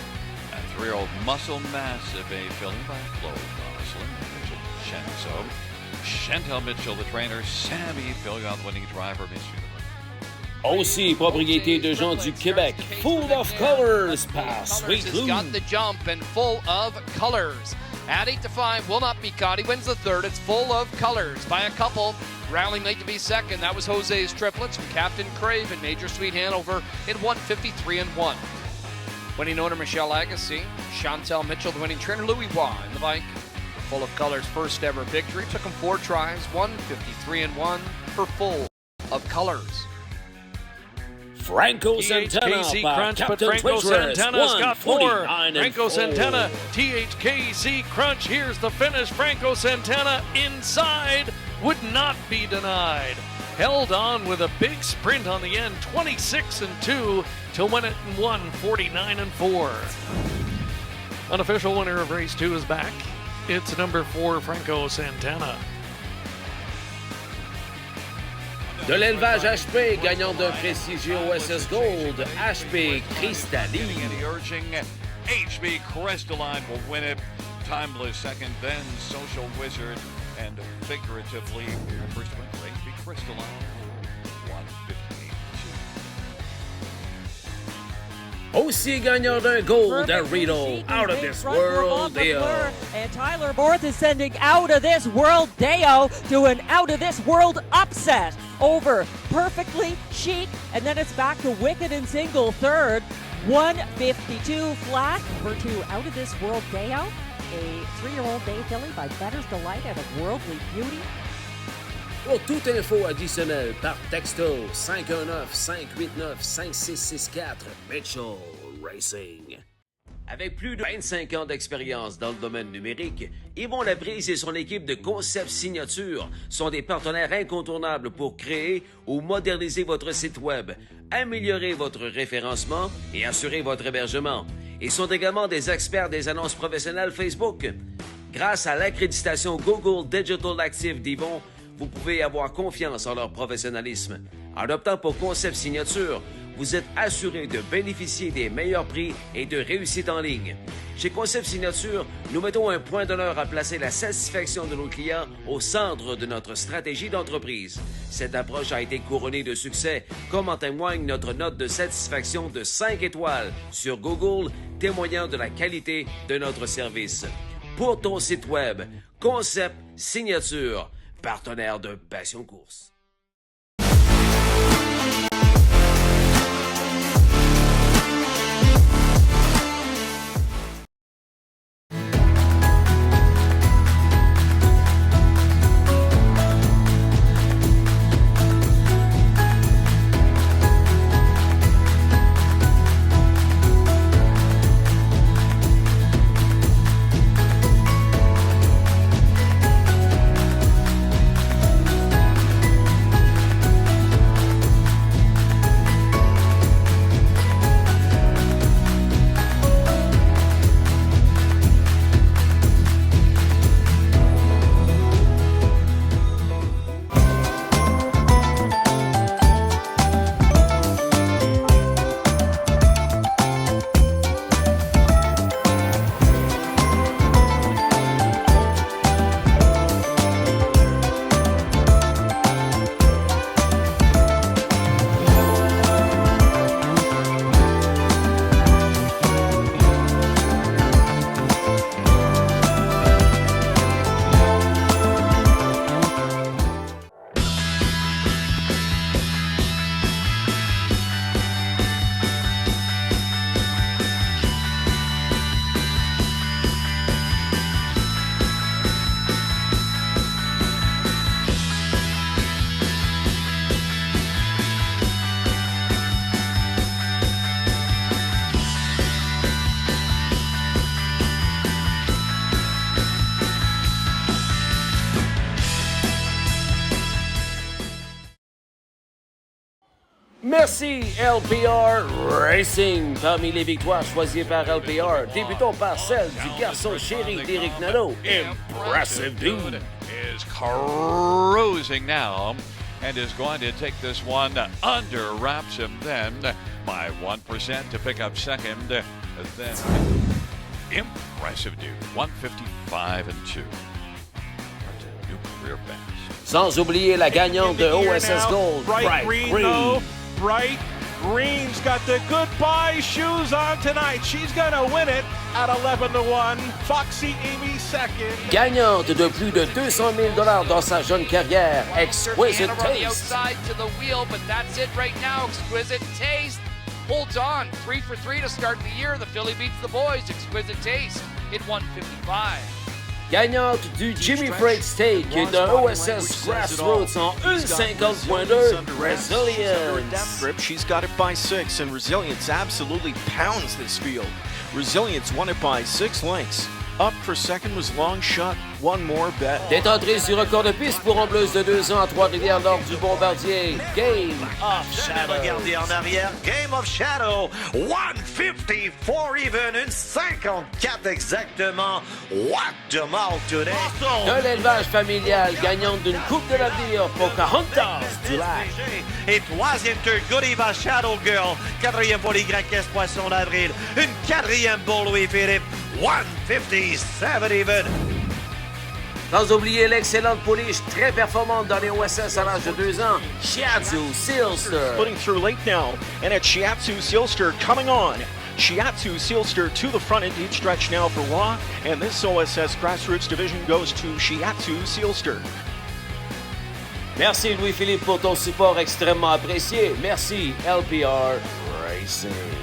And 3-year-old Muscle Massive, a filling by Flo Gosselin, Mitchell Shenzo. Chantal Mitchell, the trainer. Sammy Billiard, winning driver, Miss Universe. Aussi propriété de gens du Québec, Full of Colors par Sweet Lou. Got the jump and Full of Colors. At 8 to 5, will not be caught. He wins the third. It's Full of Colors by a couple. Rallying late to be second. That was Jose's triplets from Captain Crave and Major Sweet Hanover in 153 1. Winning owner Michelle Agassi. Chantal Mitchell, the winning trainer. Louis Waugh in the bike. Full of Colors' first ever victory. Took him 4 tries. 153 1 for Full of Colors. Franco Santana THKZ by Crunch, but Captain Franco Twizzlers, Santana's got 4. 149 Franco 4. Santana, THKZ Crunch. Here's the finish. Franco Santana inside would not be denied. Held on with a big sprint on the end, 26 2, to win it in 149 4. Unofficial winner of race 2 is back. It's number 4, Franco Santana. De l'élevage HP, gagnant d'un prestigieux OSS Gold, HP Cristalline. And the urging HB Crystalline will win it. Timeless second, then Social Wizard, and figuratively, first win for HB Crystalline, 158 Aussi gagnant d'un gold at Reno, Out of This World Deo. And Tyler Borth is sending Out of This World Deo to an Out of This World upset over Perfectly Chic. And then it's back to Wicked and Single third. 152 flat for two Out of This World Deo. A 3-year-old bay filly by Bettor's Delight out of Worldly Beauty. Pour toute info additionnelle, par texto 519-589-5664, Mitchell Racing. Avec plus de 25 ans d'expérience dans le domaine numérique, Yvon Laprise et son équipe de Concept Signature sont des partenaires incontournables pour créer ou moderniser votre site web, améliorer votre référencement et assurer votre hébergement. Ils sont également des experts des annonces professionnelles Facebook. Grâce à l'accréditation Google Digital Active d'Yvon, vous pouvez avoir confiance en leur professionnalisme. En optant pour Concept Signature, vous êtes assuré de bénéficier des meilleurs prix et de réussite en ligne. Chez Concept Signature, nous mettons un point d'honneur à placer la satisfaction de nos clients au centre de notre stratégie d'entreprise. Cette approche a été couronnée de succès, comme en témoigne notre note de satisfaction de 5 étoiles sur Google, témoignant de la qualité de notre service. Pour ton site web, Concept Signature, partenaire de Passion Course. Merci LPR Racing. Parmi les victoires choisies par LPR, débutons par celle du garçon chéri d'Éric Nadeau. Impressive Dude is cruising now and is going to take this one under wraps him then by 1% to pick up second. Then Impressive Dude, 155-2. New career best. Sans oublier la gagnante de OSS Gold, Bright Green. Bright Green's got the goodbye shoes on tonight. She's gonna win it at 11-1. Foxy Amy second. Gagnante de plus de 200 000 $ dans sa jeune carrière, Exquisite Taste. Outside to the wheel, but that's it right now. Exquisite Taste holds on. 3 for 3 to start the year. The filly beats the boys. Exquisite Taste hit 155. Gagnante du Jimmy Freight Steak et de OSS Grassroots en 1,50.2, Resilience. She's got it by 6, and Resilience absolutely pounds this field. Resilience won it by 6 lengths. Up for second was Long Shot, one more bet. Détentrice du record de piste pour Ambleuse de 2 ans à Trois-Rivières lors du Bombardier, Game of Shadow. Regardez en arrière, Game of Shadow, 154 even, une 54 exactement. What the mouth today? De l'élevage familial, gagnante d'une Coupe de l'avenir, Pocahontas du Lac. Et troisième turn, Godiva Shadow Girl, quatrième pour les Grands Caisses Poissons d'Avril, une quatrième pour Louis-Philippe, 157 even. Sans oublier l'excellente pouliche très performante dans les OSS à l'âge de 2 ans, Shiatsu Silster. Putting through late now, and at Shiatsu Silster coming on. Shiatsu Sealster to the front in deep stretch now for Raw, and this OSS Grassroots division goes to Shiatsu Sealster. Merci Louis-Philippe pour ton support extrêmement apprécié. Merci LPR Racing.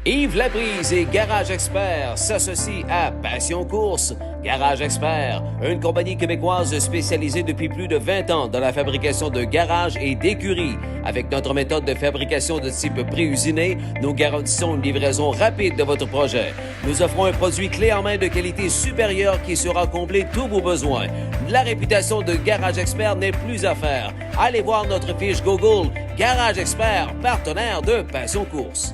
Yves Laprise et Garage Expert s'associent à Passion Course. Garage Expert, une compagnie québécoise spécialisée depuis plus de 20 ans dans la fabrication de garages et d'écuries. Avec notre méthode de fabrication de type pré-usiné, nous garantissons une livraison rapide de votre projet. Nous offrons un produit clé en main de qualité supérieure qui saura combler tous vos besoins. La réputation de Garage Expert n'est plus à faire. Allez voir notre fiche Google Garage Expert, partenaire de Passion Course.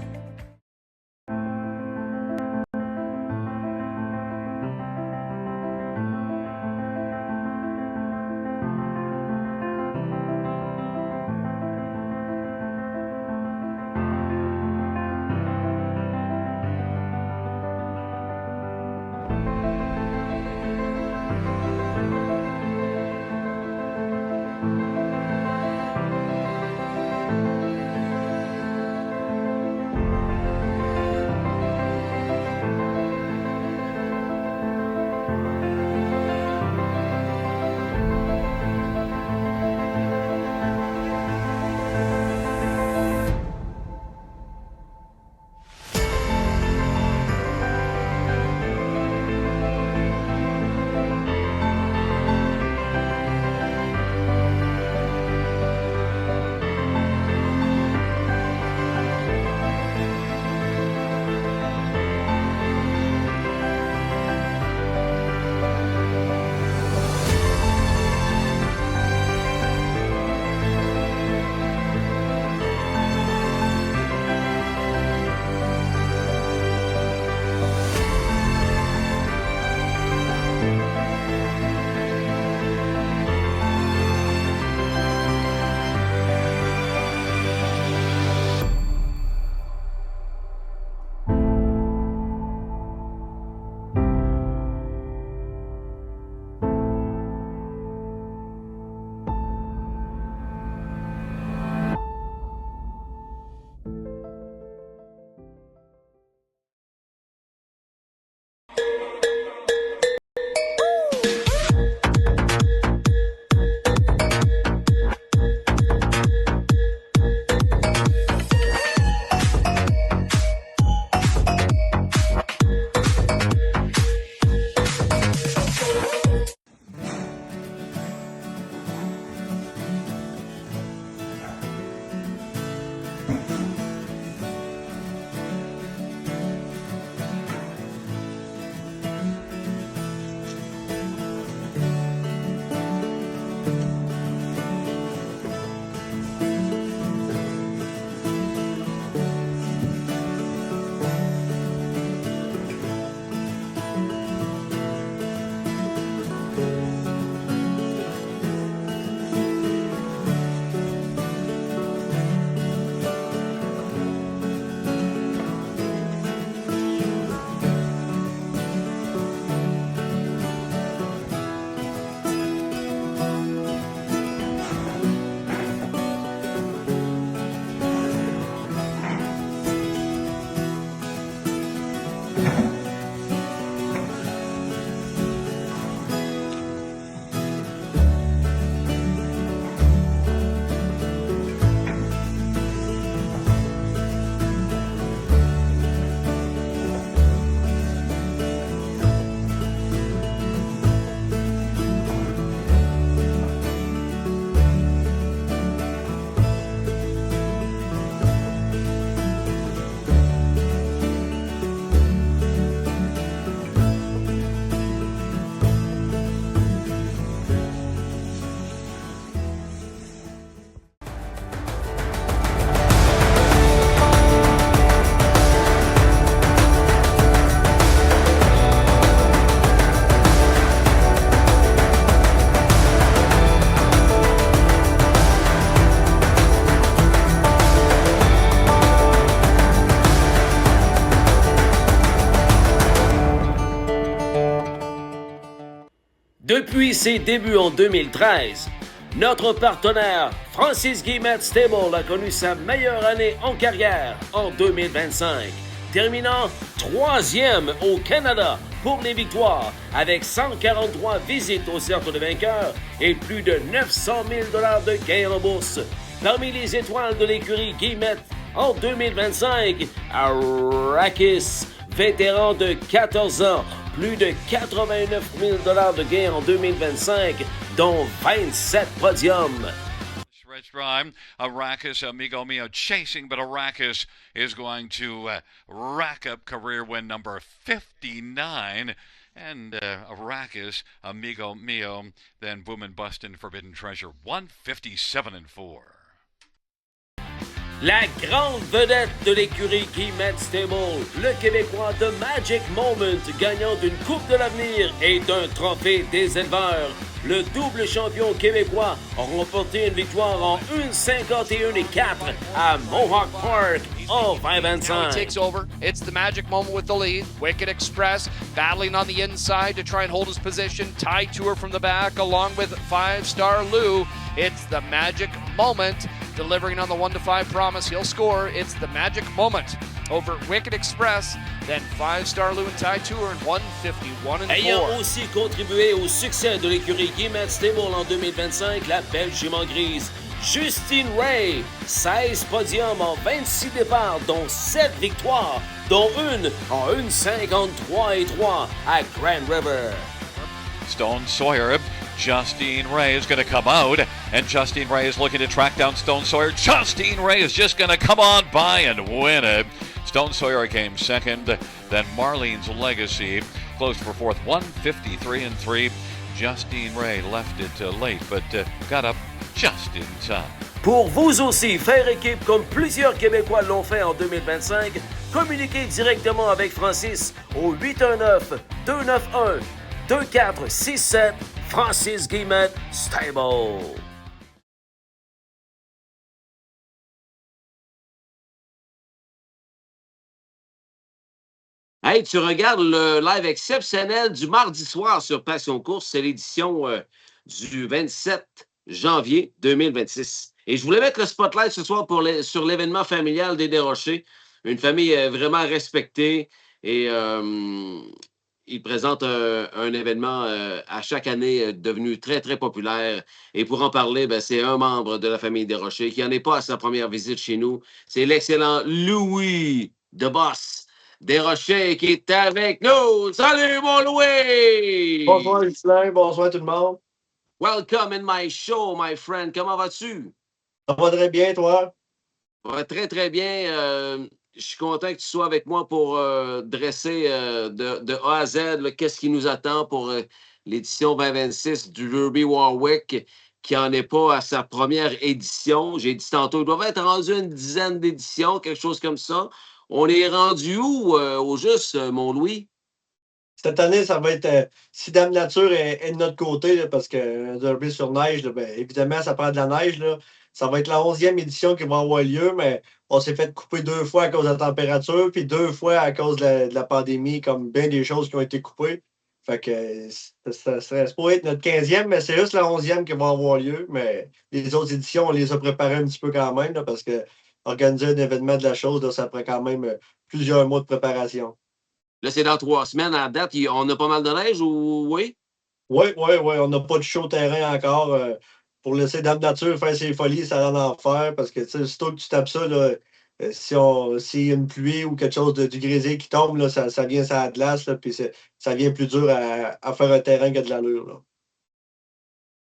Depuis ses débuts en 2013, notre partenaire Francis Guillemette Stable a connu sa meilleure année en carrière en 2025, terminant 3e au Canada pour les victoires avec 143 visites au cercle de vainqueurs et plus de 900 000 $ de gains en bourse. Parmi les étoiles de l'écurie Guillemette en 2025, Arrakis, vétéran de 14 ans, plus de 89 000 $ de gains en 2025, dont 27 podiums. Stretch drive, Arrakis, amigo mio, chasing, but Arrakis is going to rack up career win number 59. And Arrakis, amigo mio, then boom and bust in Forbidden Treasure, 157-4. La grande vedette de l'écurie Guillemette Stable, le Québécois The Magic Moment, gagnant d'une Coupe de l'Avenir et d'un trophée des éleveurs. Le double champion québécois a remporté une victoire en 1:51.4 à Mohawk Park en 2025. Now he takes over. It's the Magic Moment with the lead. Wicked Express battling on the inside to try and hold his position. Ty Tour from the back along with 5-star Lou. It's the Magic Moment delivering on the 1-5 promise. He'll score. It's the Magic Moment over Wicked Express. Then 5-star Lou and Ty Tour and 151-4. Ayant aussi contribué au succès de l'écurie Guillemette Stable en 2025, la belle jument grise Justine Ray, 16 podiums en 26 départs, dont 7 victoires, dont une en 1:53.3 à Grand River. Stone Sawyer, Justine Ray is going to come out, and Justine Ray is looking to track down Stone Sawyer. Justine Ray is just going to come on by and win it. Stone Sawyer came second, then Marlene's Legacy closed for fourth, 153-3. Justine Ray left it late, but got up just in time. Pour vous aussi faire équipe comme plusieurs Québécois l'ont fait en 2025, communiquez directement avec Francis au 819-291-2467 Francis Guillemette Stable. Hey, tu regardes le live exceptionnel du mardi soir sur Passion Course. C'est l'édition du 27 janvier 2026. Et je voulais mettre le spotlight ce soir sur l'événement familial des Desrochers. Une famille vraiment respectée et ils présentent un événement à chaque année devenu très, très populaire. Et pour en parler, c'est un membre de la famille Desrochers qui n'en est pas à sa première visite chez nous. C'est l'excellent Louis de Boss Desrochers qui est avec nous. Salut, mon Louis! Bonsoir, Justin. Bonsoir, tout le monde. Welcome in my show, my friend. Comment vas-tu? Ça va très bien, toi? Ouais, très, très bien. Je suis content que tu sois avec moi pour dresser de A à Z qu'est-ce qui nous attend pour l'édition 2026 du Derby Warwick, qui n'en est pas à sa première édition. J'ai dit tantôt, il doit être rendu une dizaine d'éditions, quelque chose comme ça. On est rendu où, au juste, mon Louis? Cette année, ça va être, si Dame Nature est de notre côté, là, parce que Derby sur neige, là, évidemment, ça prend de la neige. Là. Ça va être la 11e édition qui va avoir lieu, mais on s'est fait couper 2 fois à cause de la température, puis 2 fois à cause de la pandémie, comme bien des choses qui ont été coupées. Fait que ça serait supposé être notre 15e, mais c'est juste la 11e qui va avoir lieu. Mais les autres éditions, on les a préparées un petit peu quand même, là, parce que organiser un événement de la chose, là, ça prend quand même plusieurs mois de préparation. Là, c'est dans 3 semaines. À date, on a pas mal de neige ou oui? Oui. On n'a pas de chaud terrain encore. Pour laisser Dame Nature faire ses folies, ça va en faire. Parce que, sitôt que tu tapes ça, là, s'il y a une pluie ou quelque chose du grésil qui tombe, là, ça vient sur la glace. Là, puis ça vient plus dur à faire un terrain qui a de l'allure. Là.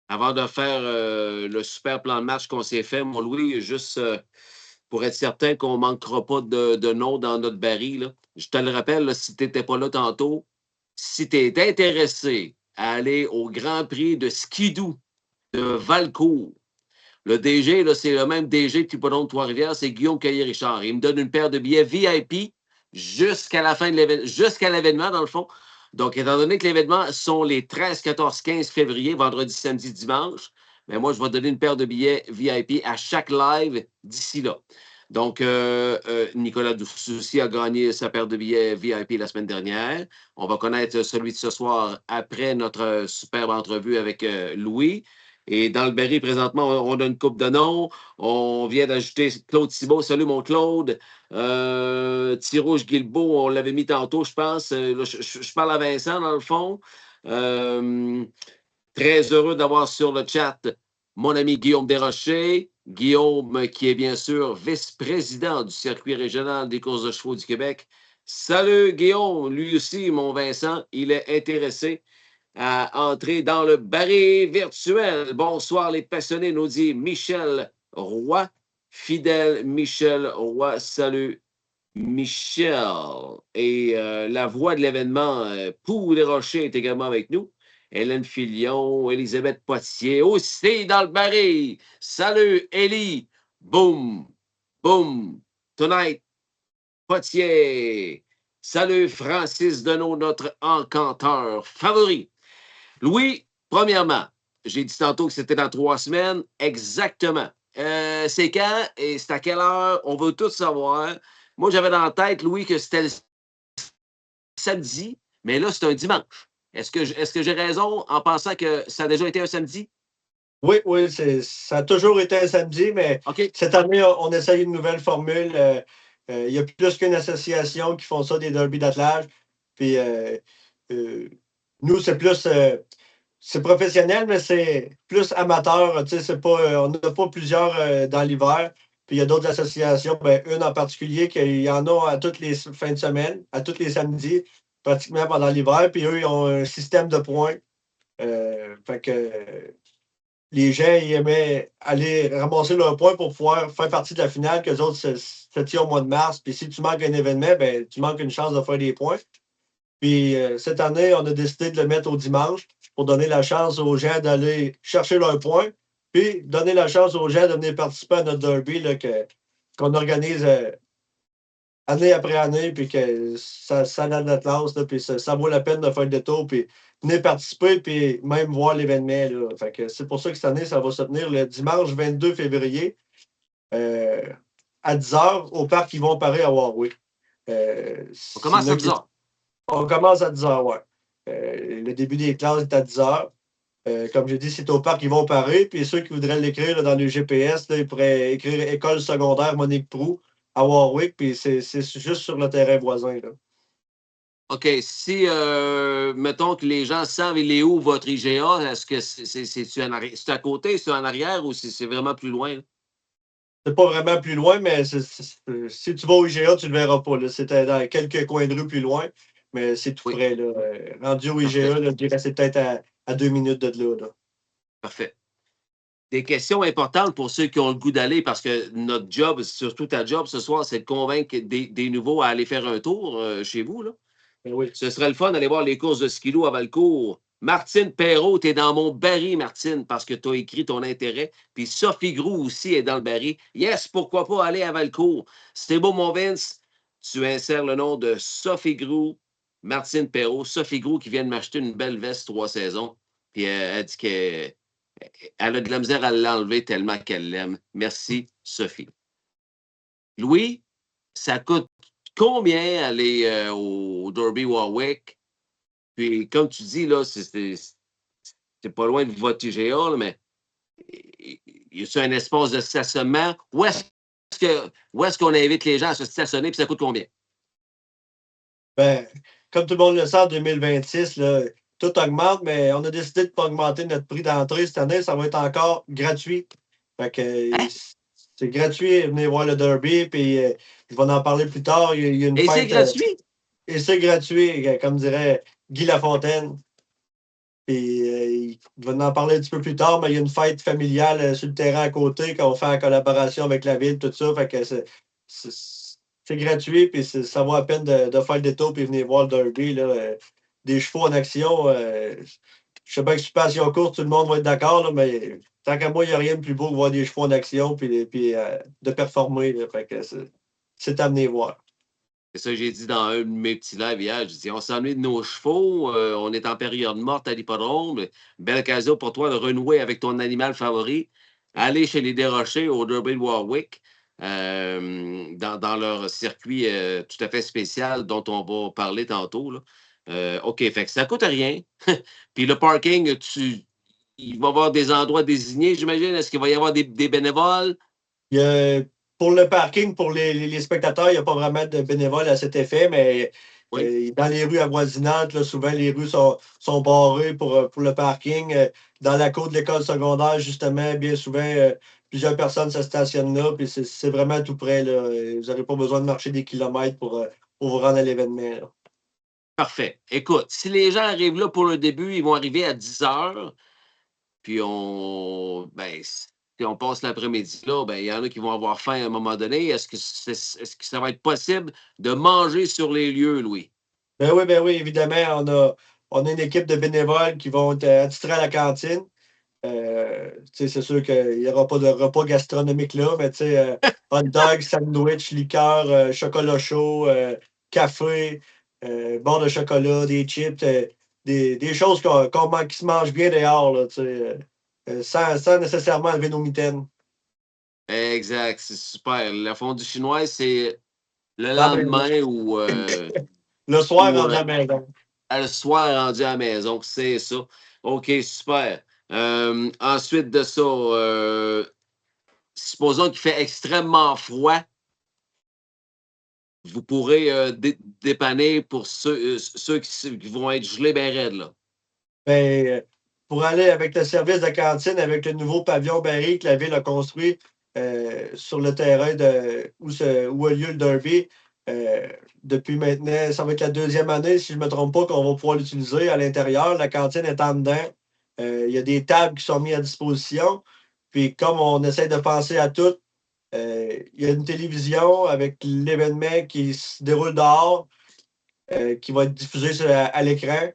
Avant de faire le super plan de match qu'on s'est fait, mon Louis, juste pour être certain qu'on ne manquera pas de noms dans notre baril, là. Je te le rappelle, là, si tu n'étais pas là tantôt, si tu es intéressé à aller au Grand Prix de Skidoo de Valcourt, le DG, là, c'est le même DG de Hippodrome de Trois-Rivières, c'est Guillaume Caillé-Richard. Il me donne une paire de billets VIP jusqu'à la fin de l'événement, jusqu'à l'événement, dans le fond. Donc, étant donné que l'événement sont les 13, 14, 15 février, vendredi, samedi, dimanche, mais moi, je vais donner une paire de billets VIP à chaque live d'ici là. Donc, Nicolas Soucy a gagné sa paire de billets VIP la semaine dernière. On va connaître celui de ce soir après notre superbe entrevue avec Louis. Et dans le Berry, présentement, on a une coupe de noms. On vient d'ajouter Claude Thibault. Salut, mon Claude. Tirouche Guilbeault, on l'avait mis tantôt, je pense. Là, je parle à Vincent, dans le fond. Très heureux d'avoir sur le chat mon ami Guillaume Desrochers. Guillaume, qui est bien sûr vice-président du circuit régional des courses de chevaux du Québec. Salut, Guillaume. Lui aussi, mon Vincent, il est intéressé à entrer dans le baril virtuel. Bonsoir, les passionnés, nous dit Michel Roy. Fidèle Michel Roy. Salut, Michel. Et la voix de l'événement, Pou Desrochers, est également avec nous. Hélène Filion, Elisabeth Poitier, aussi dans le baril. Salut, Élie. Boum, boum. Tonight, Poitier. Salut, Francis Deneau, notre encanteur favori. Louis, premièrement, j'ai dit tantôt que c'était dans 3 semaines. Exactement. C'est quand et c'est à quelle heure? On veut tout savoir. Moi, j'avais dans la tête, Louis, que c'était le samedi, mais là, c'est un dimanche. Est-ce que j'ai raison en pensant que ça a déjà été un samedi? Oui, ça a toujours été un samedi, mais cette année, on essaye une nouvelle formule. Il y a plus qu'une association qui font ça, des derbies d'attelage. Puis nous, c'est plus c'est professionnel, mais c'est plus amateur. C'est pas, on n'a pas plusieurs dans l'hiver. Puis il y a d'autres associations, une en particulier, qu'il y en a à toutes les fins de semaine, à tous les samedis, pratiquement pendant l'hiver. Puis eux, ils ont un système de points. Fait que les gens ils aimaient aller ramasser leurs points pour pouvoir faire partie de la finale, qu'eux autres se tirent au mois de mars. Puis si tu manques un événement, tu manques une chance de faire des points. Puis cette année, on a décidé de le mettre au dimanche pour donner la chance aux gens d'aller chercher leurs points, puis donner la chance aux gens de venir participer à notre derby là, qu'on organise année après année, puis que ça a de la classe, là, puis ça vaut la peine de faire le détour, puis venir participer, puis même voir l'événement. Là. Fait que c'est pour ça que cette année, ça va se tenir le dimanche 22 février à 10h au parc Yvon Paré à Warwick. On commence à 10h. On commence à 10h, oui. Le début des classes est à 10h. Comme j'ai dit, c'est au parc Yvon Paré. Puis ceux qui voudraient l'écrire là, dans le GPS, là, ils pourraient écrire École secondaire Monique Proulx à Warwick. Puis c'est juste sur le terrain voisin. Là. OK. Si, mettons que les gens savent, il est où votre IGA? Est-ce que c'est à côté, c'est en arrière ou c'est vraiment plus loin? Là? C'est pas vraiment plus loin, mais si tu vas au IGA, tu ne le verras pas. C'était dans quelques coins de rue plus loin. Mais c'est tout près. Là. Rendu au IGA, là, je dirais que c'est peut-être à 2 minutes de là. Parfait. Des questions importantes pour ceux qui ont le goût d'aller, parce que notre job, surtout ta job ce soir, c'est de convaincre des nouveaux à aller faire un tour chez vous. Là. Oui. Ce serait le fun d'aller voir les courses de skilo à Valcourt. Martine Perrault, tu es dans mon baril, Martine, parce que tu as écrit ton intérêt. Puis Sophie Groux aussi est dans le baril. Yes, pourquoi pas aller à Valcourt? C'était beau, mon Vince. Tu insères le nom de Sophie Groux, Martine Perrault, Sophie Groux qui vient de m'acheter une belle veste 3 saisons. Puis elle dit qu'elle a de la misère à l'enlever tellement qu'elle l'aime. Merci, Sophie. Louis, ça coûte combien aller au Derby Warwick? Puis comme tu dis, là, c'est pas loin de votre IGA, là, mais y a-t-il un espace de stationnement? Où est-ce qu'on invite les gens à se stationner? Puis ça coûte combien? Comme tout le monde le sait, en 2026, là, tout augmente, mais on a décidé de ne pas augmenter notre prix d'entrée cette année. Ça va être encore gratuit. Fait que c'est gratuit. Venez voir le Derby, puis je vais en parler plus tard. Il y a une fête, c'est gratuit? Et c'est gratuit, comme dirait Guy Lafontaine. Puis il va en parler un petit peu plus tard, mais il y a une fête familiale sur le terrain à côté qu'on fait en collaboration avec la ville, tout ça. Fait que c'est gratuit, puis ça vaut la peine de faire le détour puis venir voir le Derby. Là, des chevaux en action. Je sais bien que si passion courte, tout le monde va être d'accord, là, mais tant qu'à moi, il n'y a rien de plus beau que voir des chevaux en action puis de performer. Là, fait que c'est à venir voir. C'est ça que j'ai dit dans un de mes petits lives hier. J'ai dit, on s'ennuie de nos chevaux, on est en période morte à l'hippodrome. Belle occasion pour toi de renouer avec ton animal favori. Aller chez les Desrochers au Derby Warwick. dans leur circuit tout à fait spécial dont on va parler tantôt. Là. OK, fait que ça ne coûte rien. Puis le parking, il va y avoir des endroits désignés, j'imagine. Est-ce qu'il va y avoir des bénévoles? Pour le parking, pour les spectateurs, il n'y a pas vraiment de bénévoles à cet effet, mais dans les rues avoisinantes, là, souvent les rues sont barrées pour le parking. Dans la cour de l'école secondaire, justement, bien souvent, plusieurs personnes se stationnent là, puis c'est vraiment tout près. Là. Vous n'aurez pas besoin de marcher des kilomètres pour vous rendre à l'événement. Là. Parfait. Écoute, si les gens arrivent là pour le début, ils vont arriver à 10 heures, puis si on passe l'après-midi là, il y en a qui vont avoir faim à un moment donné. Est-ce que ça va être possible de manger sur les lieux, Louis? Ben oui, évidemment, on a une équipe de bénévoles qui vont être attitrés à la cantine. C'est sûr qu'il n'y aura pas de repas gastronomique là, mais hot dog, sandwich, liqueur, chocolat chaud, café, barre de chocolat, des chips, des choses qui se mangent bien dehors, là, sans nécessairement enlever nos mitaines. Exact, c'est super. La fondue chinoise, c'est le lendemain ou le soir rendu à la maison. Le soir rendu à la maison, c'est ça. OK, super. Ensuite de ça, supposons qu'il fait extrêmement froid. Vous pourrez dépanner pour ceux qui vont être gelés bien raides, là. Pour aller avec le service de cantine, avec le nouveau pavillon barré que la ville a construit sur le terrain où a lieu le derby, depuis maintenant, ça va être la 2e année, si je ne me trompe pas, qu'on va pouvoir l'utiliser à l'intérieur. La cantine est en dedans. Il y a des tables qui sont mises à disposition. Puis comme on essaie de penser à tout, il y a une télévision avec l'événement qui se déroule dehors, qui va être diffusé à l'écran,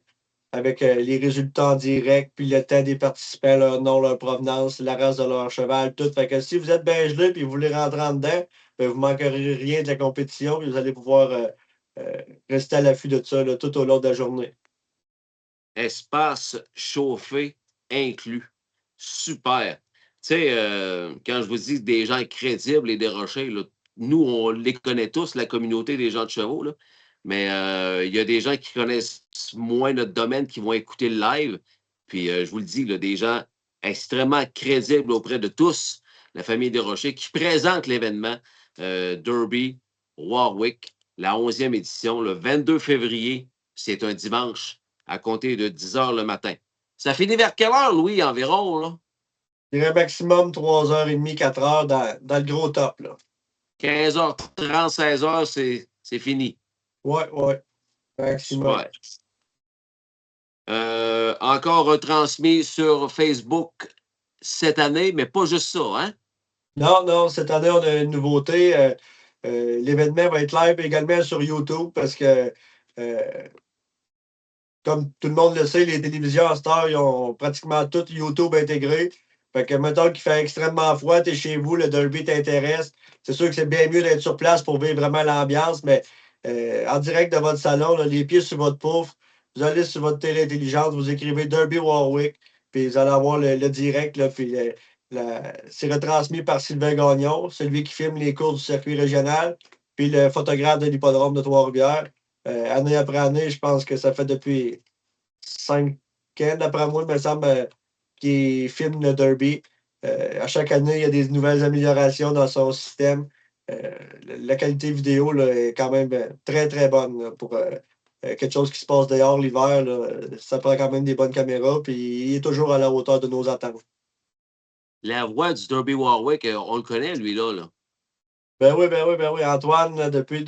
avec les résultats en direct, puis le temps des participants, leur nom, leur provenance, la race de leur cheval, tout. Fait que si vous êtes bien gelé et vous voulez rentrer en dedans, vous ne manquerez rien de la compétition, puis vous allez pouvoir rester à l'affût de ça là, tout au long de la journée. Espace chauffé inclus. Super. Tu sais, quand je vous dis des gens crédibles et dérochés, là, nous, on les connaît tous, la communauté des gens de chevaux, là. Mais il y a des gens qui connaissent moins notre domaine qui vont écouter le live. Puis je vous le dis, là, des gens extrêmement crédibles auprès de tous, la famille Desrochers, qui présentent l'événement Derby Warwick, la 11e édition, le 22 février. C'est un dimanche à compter de 10 h le matin. Ça finit vers quelle heure, Louis, environ, là? Je dirais maximum 3h30, 4h dans le gros top, là. 15h30, 16h, c'est fini. Ouais. Maximum. Ouais. Encore retransmis sur Facebook cette année, mais pas juste ça, hein? Non, cette année, on a une nouveauté. L'événement va être live également sur YouTube parce que, comme tout le monde le sait, les télévisions à cette heure, ils ont pratiquement tout YouTube intégré. Fait que, mettons qu'il fait extrêmement froid, t'es chez vous, le derby t'intéresse. C'est sûr que c'est bien mieux d'être sur place pour vivre vraiment l'ambiance, mais en direct de votre salon, là, les pieds sur votre pouf, vous allez sur votre télé intelligente, vous écrivez Derby Warwick, puis vous allez avoir le direct, là, puis c'est retransmis par Sylvain Gagnon, celui qui filme les courses du circuit régional, puis le photographe de l'hippodrome de Trois-Rivières. Année après année, je pense que ça fait depuis 5 ans, d'après moi, il me semble, qu'il filme le Derby. À chaque année, il y a des nouvelles améliorations dans son système. La qualité vidéo là, est quand même très, très bonne là, pour quelque chose qui se passe dehors l'hiver. Ça prend quand même des bonnes caméras, puis il est toujours à la hauteur de nos attentes. La voix du Derby Warwick, on le connaît, lui-là. Ben oui. Antoine, depuis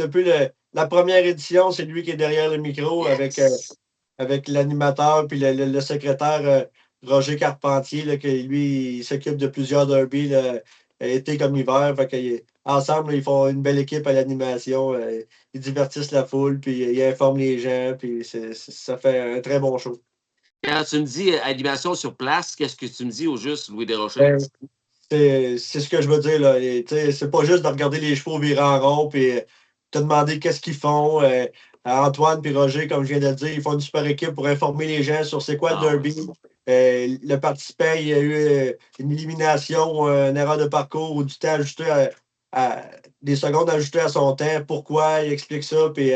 la première édition, c'est lui qui est derrière le micro avec l'animateur puis le secrétaire Roger Carpentier, là, qui lui, il s'occupe de plusieurs derbies, là, été comme hiver. Fait que, ensemble, ils font une belle équipe à l'animation. Ils divertissent la foule, puis ils informent les gens, puis ça fait un très bon show. Quand tu me dis animation sur place, qu'est-ce que tu me dis au juste, Louis Desrochers? C'est ce que je veux dire, là. C'est pas juste de regarder les chevaux virer en rond puis te demander qu'est-ce qu'ils font. Antoine et Roger, comme je viens de le dire, ils font une super équipe pour informer les gens sur c'est quoi le derby. Le participant, il y a eu une élimination ou une erreur de parcours ou du temps ajusté des secondes ajoutées à son temps. Pourquoi? Il explique ça. Puis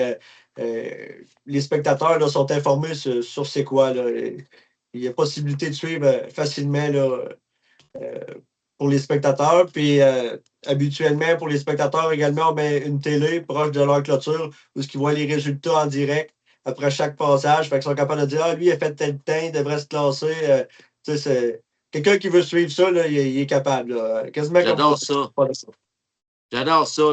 les spectateurs là, sont informés sur c'est quoi. Là. Il y a possibilité de suivre facilement là, pour les spectateurs. Puis habituellement, pour les spectateurs également, on met une télé proche de leur clôture où ils voient les résultats en direct après chaque passage. Fait qu'ils sont capables de dire lui, il a fait tel temps, il devrait se classer. C'est quelqu'un qui veut suivre ça, là, il est capable. Là. Quasiment J'adore comme ça. J'adore ça.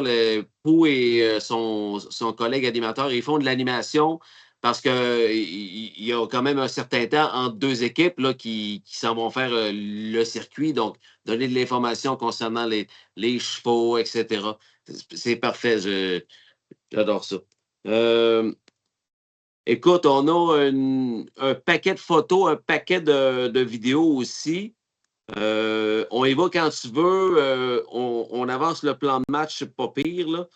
Pou et son collègue animateur, ils font de l'animation parce qu'il y a quand même un certain temps entre deux équipes là, qui s'en vont faire le circuit, donc donner de l'information concernant les chevaux, etc. C'est parfait. J'adore ça. Écoute, on a un paquet de photos, un paquet de vidéos aussi. On y va quand tu veux. On avance le plan de match, c'est pas pire. Là.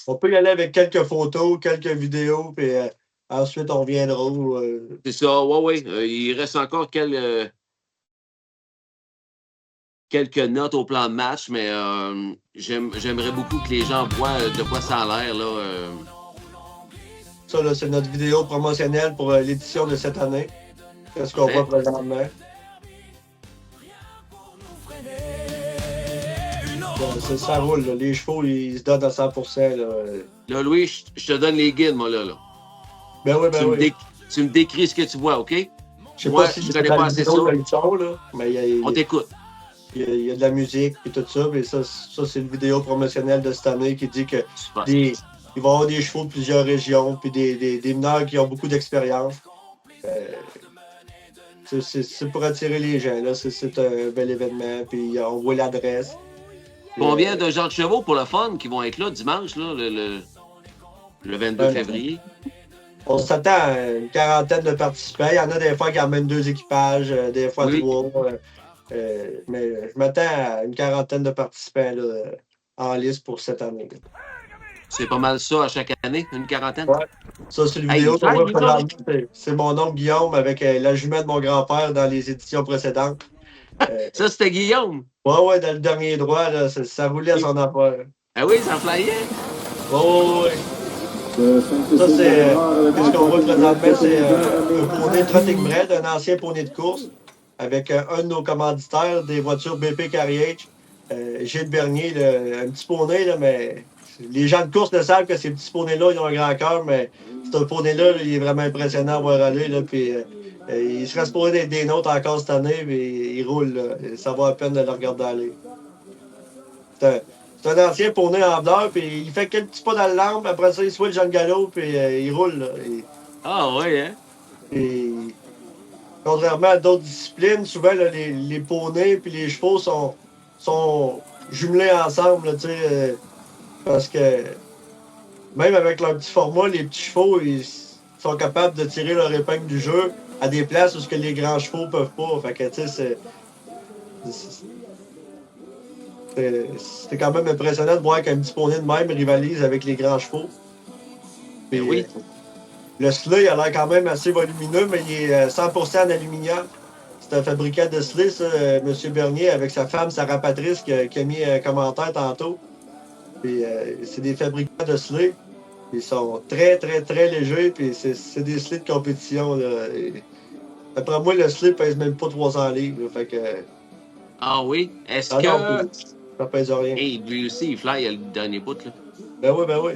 On peut y aller avec quelques photos, quelques vidéos, puis ensuite on reviendra. C'est ça, oui. Il reste encore quelques notes au plan de match, mais j'aimerais beaucoup que les gens voient de quoi ça a l'air. Là, Ça, là, c'est notre vidéo promotionnelle pour l'édition de cette année. C'est ce qu'on voit présentement. Ça roule, là. Les chevaux, ils se donnent à 100%. Là Louis, je te donne les guides, moi, là. Ben oui, oui. Tu me décris ce que tu vois, OK? Je sais pas si je connais pas assez ça. Là, mais on t'écoute. Il y a de la musique et tout ça. Mais ça c'est une vidéo promotionnelle de cette année qui dit que il va y avoir des chevaux de plusieurs régions puis des mineurs qui ont beaucoup d'expérience. C'est pour attirer les gens. Là. C'est un bel événement. Puis on voit l'adresse. Combien de gens de chevaux pour le fun qui vont être là dimanche, là, le 22 février? On s'attend à une quarantaine de participants. Il y en a des fois qui amènent 2 équipages, des fois 3. Mais je m'attends à une quarantaine de participants là, en liste pour cette année. C'est pas mal ça à chaque année, une quarantaine? Ouais. Ça, c'est une vidéo qu'on voit présentement. C'est mon oncle Guillaume avec la jument de mon grand-père dans les éditions précédentes. Ça, c'était Guillaume? Ouais, dans le dernier droit, là, ça roulait à son affaire. Ah oui, ça flyait? Ouais. Ça, c'est ce qu'on voit présentement, c'est un poney Trotting Bred, un ancien poney de course, avec un de nos commanditaires des voitures BP Carriage, Gilles Bernier, un petit poney, là, mais les gens de course le savent que ces petits poneys-là, ils ont un grand cœur, mais c'est un poney-là, il est vraiment impressionnant à voir aller, là, puis il serait supposé d'être des nôtres encore cette année, mais il roule, là, ça vaut la peine de le regarder aller. C'est un ancien poney en blanc, puis il fait quelques petits pas dans le lampe, après ça, il switch dans le galop, puis il roule. Là, Ah ouais, hein? Et, contrairement à d'autres disciplines, souvent, là, les poneys et les chevaux sont jumelés ensemble, là, parce que même avec leur petit format, les petits chevaux, ils sont capables de tirer leur épingle du jeu à des places où ce que les grands chevaux peuvent pas. Fait que, tu sais, c'est quand même impressionnant de voir qu'un petit poney de même rivalise avec les grands chevaux. Puis, oui. Le sleigh a l'air quand même assez volumineux, mais il est 100% en aluminium. C'est un fabricant de sleigh, ça, M. Bernier, avec sa femme, Sarah Patrice, qui a mis un commentaire tantôt. Puis, c'est des fabricants de sleigh. Ils sont très, très, très légers, puis c'est des sleighs de compétition. Là. Après moi, le sleigh pèse même pas 300 livres. Là, fait que... Ah oui? Est-ce que... Non, ça pèse rien. Hey, lui aussi, il fly le dernier bout, là. Ben oui.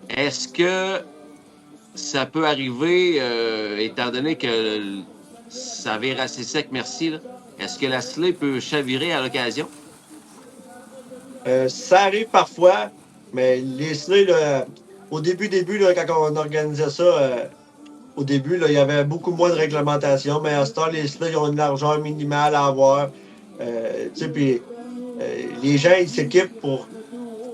Est-ce que ça peut arriver, étant donné que ça vire assez sec, merci, là, est-ce que la sleigh peut chavirer à l'occasion? Ça arrive parfois, mais les sleighs, là, au début, là, quand on organisait ça, au début, là, il y avait beaucoup moins de réglementation, mais à ce temps, les sleighs ont une largeur minimale à avoir. Puis les gens, ils s'équipent pour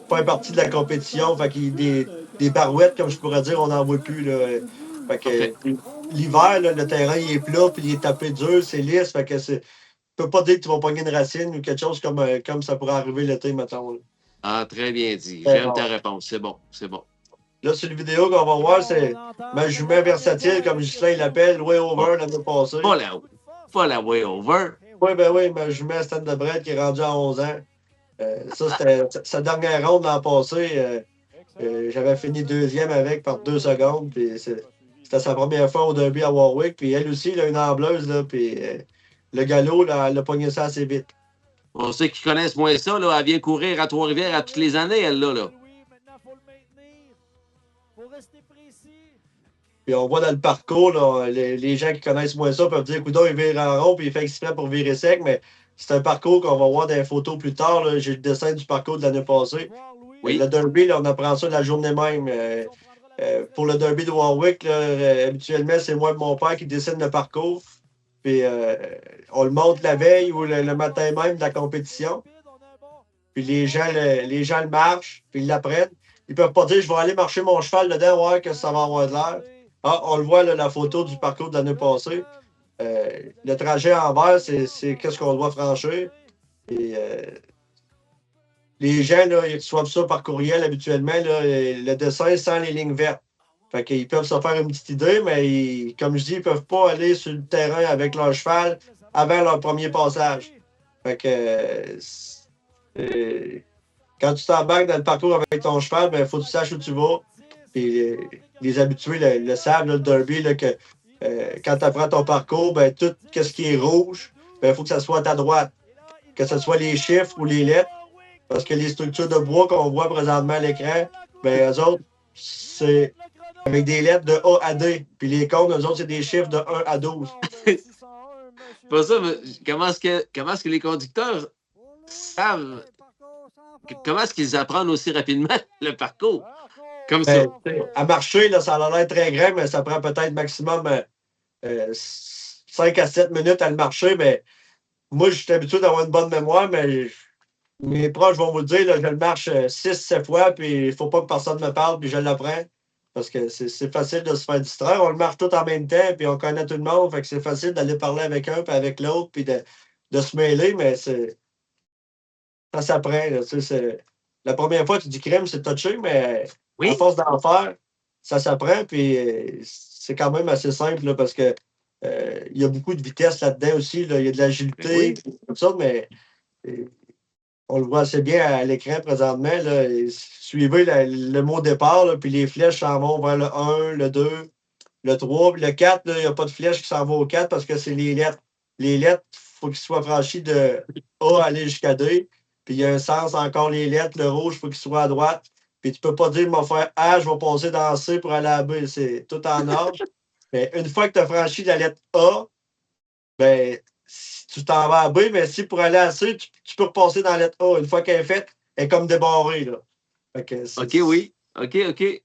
faire partie de la compétition. Fait qu'il y a des barouettes, comme je pourrais dire, on n'en voit plus. Là. Fait que l'hiver, là, le terrain il est plat, puis il est tapé dur, c'est lisse. Fait que tu peux pas dire que tu vas pogner une racine ou quelque chose comme ça pourrait arriver l'été, mettons. Là. Ah, très bien dit. J'aime ta réponse. C'est bon. Là, sur la vidéo qu'on va voir, c'est ma jument versatile, comme Ghislain l'appelle, way over l'année passée. Pas la way over. Oui, ma jument Stand de Bred qui est rendue à 11 ans. Ça, c'était sa dernière ronde l'an passé. J'avais fini deuxième avec par 2 secondes. Puis c'était sa première fois au derby à Warwick. Puis elle aussi, elle a une ambleuse. Là, puis le galop, là, elle a pogné ça assez vite. Pour ceux qui connaissent moins ça, là, elle vient courir à Trois-Rivières à toutes les années, elle, là. Puis on voit dans le parcours, là, les gens qui connaissent moins ça peuvent dire coudonc, il vire en rond puis il fait exprès pour virer sec, mais c'est un parcours qu'on va voir dans les photos plus tard. Là. J'ai le dessin du parcours de l'année passée. Oui. Le derby, là, on apprend ça la journée même. Pour le derby de Warwick, là, habituellement, c'est moi et mon père qui dessine le parcours. Puis on le montre la veille ou le matin même de la compétition. Puis les gens le marchent, puis ils l'apprennent. Ils peuvent pas dire je vais aller marcher mon cheval dedans, voir que ça va avoir de l'air. Ah, on le voit, là, la photo du parcours de l'année passée. Le trajet en vert, c'est qu'est-ce qu'on doit franchir. Et, les gens, là, ils reçoivent ça par courriel habituellement, là, le dessin sans les lignes vertes. Fait qu'ils peuvent se faire une petite idée, mais comme je dis, ils ne peuvent pas aller sur le terrain avec leur cheval avant leur premier passage. Fait que quand tu t'embarques dans le parcours avec ton cheval, il faut que tu saches où tu vas. Puis les habitués le savent, là, le derby, là, que quand tu apprends ton parcours, tout ce qui est rouge, il faut que ça soit à ta droite. Que ce soit les chiffres ou les lettres. Parce que les structures de bois qu'on voit présentement à l'écran, eux autres, c'est avec des lettres de A à D. Puis les cônes, eux autres, c'est des chiffres de 1 à 12. Pas ça, mais comment est-ce que les conducteurs savent... Comment est-ce qu'ils apprennent aussi rapidement le parcours? Comme ça. À marcher, là, ça a l'air très grand, mais ça prend peut-être maximum 5 à 7 minutes à le marcher. Mais moi, je suis habitué d'avoir une bonne mémoire, mais mes proches vont vous le dire, là, je le marche 6-7 fois, puis il ne faut pas que personne me parle, puis je l'apprends. Parce que c'est facile de se faire distraire. On le marche tout en même temps, puis on connaît tout le monde. Fait que c'est facile d'aller parler avec un, puis avec l'autre, puis de se mêler, mais ça s'apprend. Là, la première fois, tu dis crème, c'est touché, mais à force d'en faire, ça s'apprend, puis c'est quand même assez simple, là, parce que il y a beaucoup de vitesse là-dedans aussi. Là, il y a de l'agilité, comme ça, mais on le voit assez bien à l'écran présentement. Là, suivez le mot départ, là, puis les flèches s'en vont vers le 1, le 2, le 3, puis le 4, il n'y a pas de flèche qui s'en va au 4 parce que c'est les lettres. Les lettres, il faut qu'ils soient franchis de A aller jusqu'à D. Puis il y a un sens encore les lettres. Le rouge, il faut qu'il soit à droite. Puis tu peux pas dire, je vais faire A, je vais passer dans C pour aller à B. C'est tout en ordre. Mais une fois que tu as franchi la lettre A, tu t'en vas à B, mais si pour aller à C, tu peux repasser dans la lettre A. Une fois qu'elle est faite, elle est comme débarrée. Là. OK, oui. OK.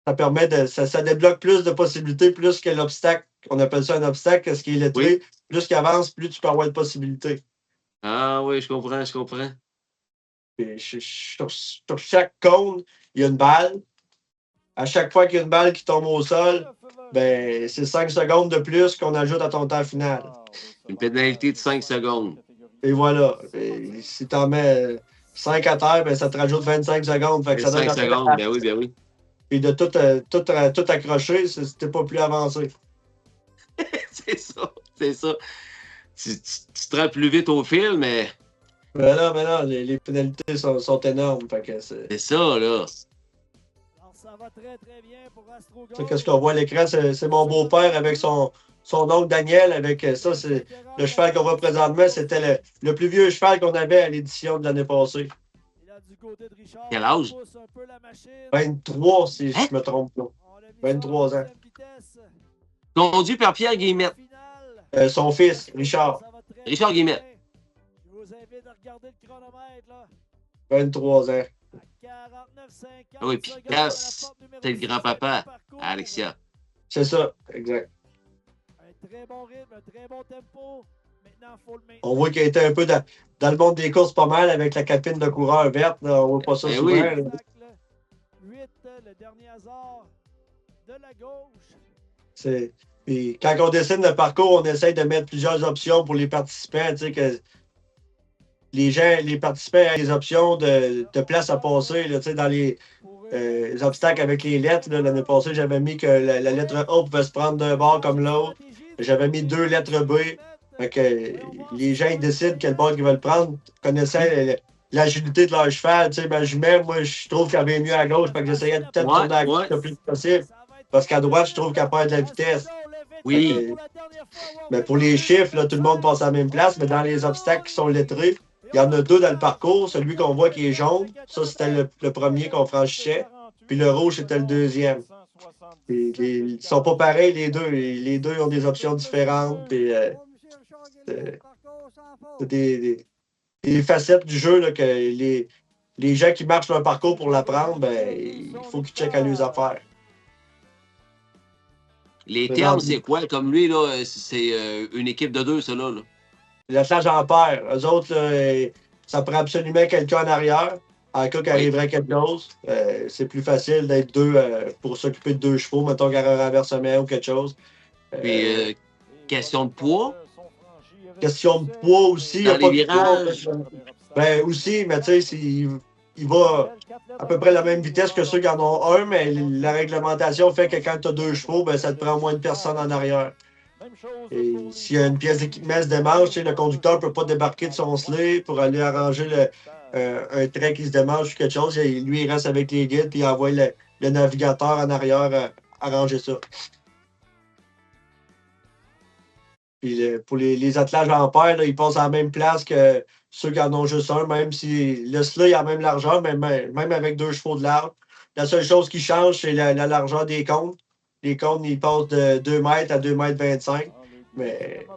Ça permet ça débloque plus de possibilités, plus que l'obstacle. On appelle ça un obstacle, ce qui est lettré. Oui. Plus qu'il avance, plus tu peux avoir de possibilités. Ah oui, je comprends. Puis, sur chaque cône, il y a une balle. À chaque fois qu'il y a une balle qui tombe au sol, c'est 5 secondes de plus qu'on ajoute à ton temps final. Une pénalité de 5 secondes. Et voilà. Et si tu en mets 5 à terre, ça te rajoute 25 secondes. Fait que ça 5 secondes, bien oui. Puis de tout accrocher, c'était pas plus avancé. C'est ça. Tu te rends plus vite au fil, mais... Mais non, les pénalités sont énormes. Fait que c'est ça, là. Ça va très bien pour Astrogan. Qu'est-ce qu'on voit à l'écran? C'est mon beau-père avec son oncle Daniel. Avec ça, c'est le cheval qu'on voit présentement. C'était le plus vieux cheval qu'on avait à l'édition de l'année passée. Quel âge? 23, si je me trompe pas. 23 ans. Conduit par Pierre Guillemette. Son fils, Richard. Richard Guillemette. Je vous invite à regarder le chronomètre, là. 23 ans. Ah oui, puis c'est le grand-papa à Alexia. C'est ça, exact. Un très bon rythme, un très bon tempo. Maintenant, il faut le maintenir. On voit qu'il a été un peu dans le monde des courses pas mal avec la capine de coureur verte. Là. On voit pas ça souvent. Oui. 8, le dernier hasard de la gauche. Puis quand on dessine le parcours, on essaye de mettre plusieurs options pour les participants. Tu sais, que les participants ont des options de place à passer. Là, tu sais, dans les obstacles avec les lettres. L'année passée, j'avais mis que la lettre A pouvait se prendre d'un bord comme l'autre. J'avais mis 2 lettres B. Fait que les gens ils décident quel bord ils veulent prendre, connaissant l'agilité de leur cheval. Tu sais, ma jumelle, moi, je trouve qu'elle vient mieux à gauche, fait que j'essayais de peut-être tourner à gauche le plus possible. Parce qu'à droite, je trouve qu'elle perd de la vitesse. Oui. Mais pour les chiffres, là, tout le monde passe à la même place, mais dans les obstacles qui sont lettrés, il y en a deux dans le parcours. Celui qu'on voit qui est jaune, ça, c'était le premier qu'on franchissait. Puis le rouge, c'était le deuxième. Ils ne sont pas pareils, les deux. Les deux ont des options différentes. Puis, c'est des facettes du jeu là, que les gens qui marchent leur parcours pour l'apprendre, ben, il faut qu'ils checkent à leurs affaires. Les termes, c'est quoi? Comme lui, là, c'est une équipe de deux, ça, là. L'attelage en paire. Eux autres, là, ça prend absolument quelqu'un en arrière. En cas qu'il arriverait quelque chose, c'est plus facile d'être deux pour s'occuper de deux chevaux, mettons qu'il y a un renversement ou quelque chose. Puis, question de poids? Question de poids aussi. Dans les virages? Ben, aussi, mais tu sais, il va à peu près la même vitesse que ceux qui en ont un, mais la réglementation fait que quand tu as deux chevaux, ben, ça te prend moins de personnes en arrière. Et s'il y a une pièce d'équipement se démange, le conducteur ne peut pas débarquer de son sleigh pour aller arranger un trait qui se démange ou quelque chose. Lui, il reste avec les guides puis il envoie le navigateur en arrière arranger ça. Puis pour les attelages en paire, là, ils passent à la même place que ceux qui en ont juste un, même si le sleigh a la même largeur, mais même avec deux chevaux de large. La seule chose qui change, c'est la largeur des cônes. Les cônes, ils passent de 2 mètres à 2 mètres 25. Mais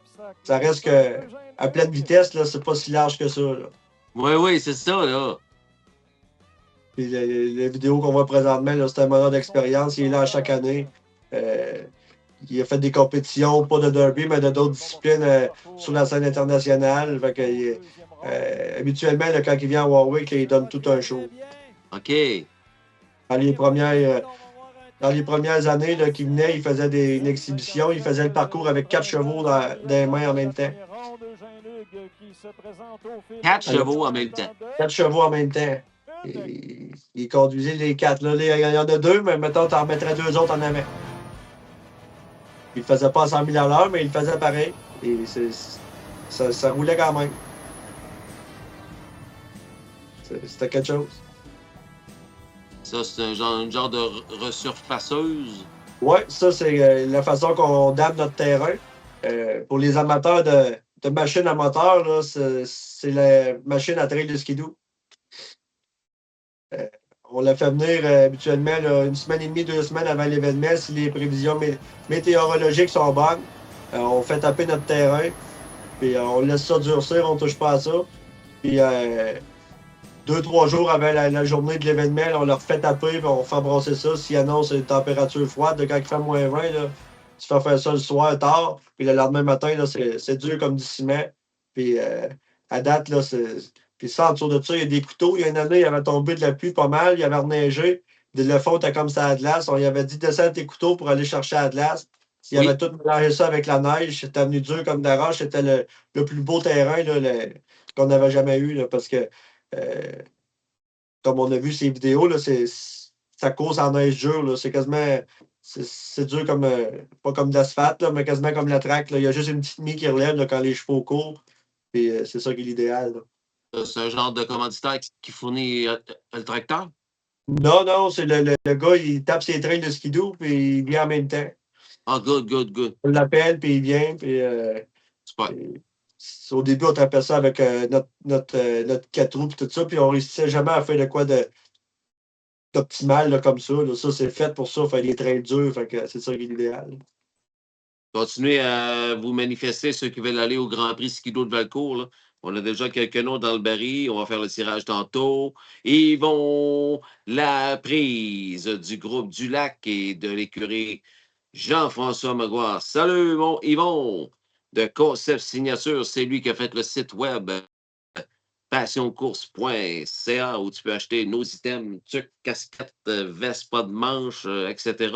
ça reste que à pleine vitesse, là, c'est pas si large que ça. Là. Oui, c'est ça, là. Puis la vidéo qu'on voit présentement, là, c'est un meneur d'expérience. Il est là à chaque année. Il a fait des compétitions, pas de derby, mais de d'autres disciplines sur la scène internationale. Fait que, habituellement, là, quand il vient à Warwick, là, il donne tout un show. OK. Dans les premières années là, qu'il venait, il faisait une exhibition. Il faisait le parcours avec 4 chevaux dans les mains en même temps. 4 chevaux en même temps. 4 chevaux en même temps. Il conduisait les 4. Là, il y en a 2, mais mettons, tu en mettrais 2 autres en avant. Il ne faisait pas à 100 000 à l'heure, mais il le faisait pareil. Et ça roulait quand même. C'était quelque chose. Ça, c'est une genre de resurfaceuse? Oui, ça, c'est la façon qu'on dame notre terrain. Pour les amateurs de machines à moteur, là, c'est la machine à trail de skidoo. On la fait venir habituellement là, 1 semaine et demie, 2 semaines avant l'événement, si les prévisions météorologiques sont bonnes. On fait taper notre terrain, puis on laisse ça durcir, on ne touche pas à ça. Puis 2-3 jours avant la journée de l'événement, on leur fait taper, puis on fait brasser ça. S'ils annoncent une température froide, quand il fait moins 20, là, tu fais faire ça le soir tard, puis le lendemain matin, là, c'est dur comme du ciment. Puis à date, là, puis ça, autour de ça, il y a des couteaux. Il y a une année, il avait tombé de la pluie pas mal, il avait reneigé. Le fond était comme ça à glace. On y avait dit descends tes couteaux pour aller chercher à la glace. Il avait tout mélangé ça avec la neige. C'était venu dur comme d'arrache. C'était le plus beau terrain là, qu'on n'avait jamais eu. Là, parce que, comme on a vu ces vidéos, là, ça cause en neige dure. Là. C'est quasiment. C'est dur comme. Pas comme d'asphalte, mais quasiment comme la track. Là. Il y a juste une petite mie qui relève là, quand les chevaux courent. Puis c'est ça qui est l'idéal. C'est un genre de commanditaire qui fournit le tracteur? Non, c'est le gars, il tape ses trails de skidoo, puis il vient en même temps. Ah, good. On l'appelle, puis il vient, puis... Super. Au début, on tapait ça avec notre 4 roues, puis tout ça, puis on réussissait jamais à faire de quoi d'optimal là, comme ça. Là. Ça, c'est fait pour ça, faire des trails durs, fait que c'est ça qui est l'idéal. Continuez à vous manifester, ceux qui veulent aller au Grand Prix Skido de Valcourt, là. On a déjà quelques noms dans le baril. On va faire le tirage tantôt. Yvon, la prise du groupe du Lac et de l'écurie Jean-François Maguire. Salut, mon Yvon de Concept Signature. C'est lui qui a fait le site web passioncourse.ca où tu peux acheter nos items, tucs, casquettes, vestes, pas de manches, etc.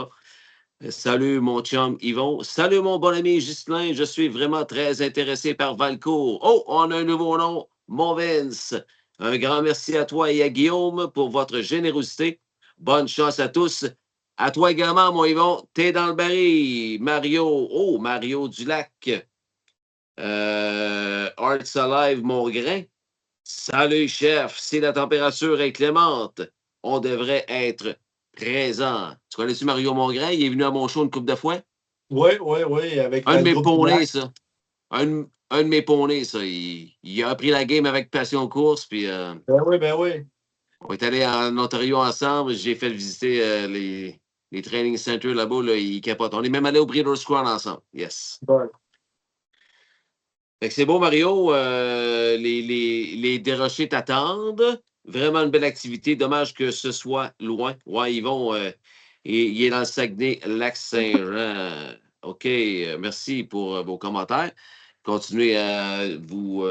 Salut mon chum Yvon. Salut mon bon ami Ghislain. Je suis vraiment très intéressé par Valcourt. Oh, on a un nouveau nom, mon Vince. Un grand merci à toi et à Guillaume pour votre générosité. Bonne chance à tous. À toi également, mon Yvon. T'es dans le baril. Mario Dulac. Arts Alive, mon grain. Salut, chef. Si la température est clémente, on devrait être présent. Tu connais-tu Mario Mongrain? Il est venu à mon show une couple de fois. Oui, oui, oui, avec Un de le mes groupe poneys, Black. ça. Un de mes poneys, ça. Il a appris la game avec Passion Course, puis Ben oui, ben oui. on est allé en Ontario ensemble. J'ai fait visiter les training centers là-bas. Là, ils capotent. On est même allé au Breeders' Crown ensemble. Yes. Bon. Fait que c'est beau, Mario. Les dérochés t'attendent. Vraiment une belle activité. Dommage que ce soit loin. Ouais, ils vont. Il est dans le Saguenay-Lac-Saint-Jean. OK. Merci pour vos commentaires. Continuez à vous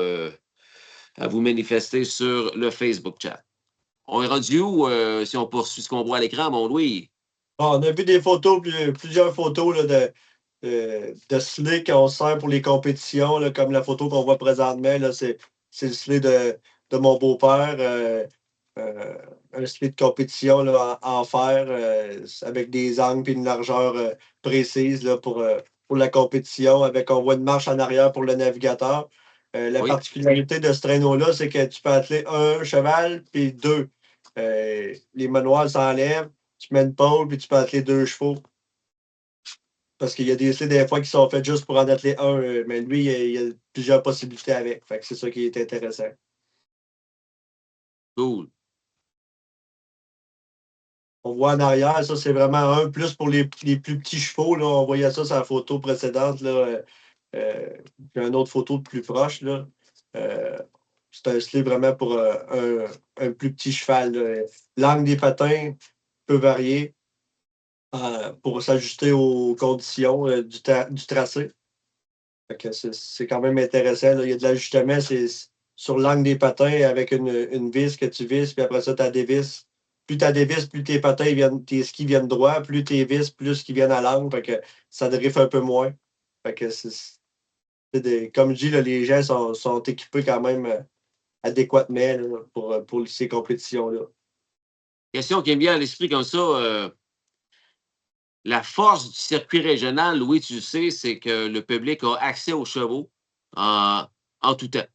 manifester sur le Facebook chat. On est rendu où si on poursuit ce qu'on voit à l'écran, mon Louis? Bon, on a vu des photos, plusieurs photos là, de slick qu'on sert pour les compétitions, là, comme la photo qu'on voit présentement. Là, c'est le slick de mon beau-père. Un slick de compétition là, en fer avec des angles et une largeur précise là, pour la compétition. On voit une marche en arrière pour le navigateur. La Oui. particularité de ce traîneau-là, c'est que tu peux atteler un cheval puis deux. Les manuels s'enlèvent, tu mets une pole puis tu peux atteler deux chevaux. Parce qu'il y a des fois qui sont faits juste pour en atteler un, mais lui, il y a plusieurs possibilités avec. Fait que c'est ça qui est intéressant. Cool. On voit en arrière, ça, c'est vraiment un plus pour les plus petits chevaux. Là. On voyait ça sur la photo précédente. Là. Puis une autre photo de plus proche. Là. C'est un sleeve vraiment pour un plus petit cheval. Là. L'angle des patins peut varier pour s'ajuster aux conditions du tracé. Fait que c'est quand même intéressant. Là. Il y a de l'ajustement, c'est sur l'angle des patins avec une vis que tu vises, puis après ça, tu as des vis. Plus tu as des vis, plus tes patins tes skis viennent droit, plus tes vis, plus qu'ils viennent à l'angle. Fait que ça drifte un peu moins. Fait que comme je dis, là, les gens sont équipés quand même adéquatement là, pour ces compétitions-là. Question qui me vient à l'esprit comme ça. La force du circuit régional, Louis, tu le sais, c'est que le public a accès aux chevaux en tout temps.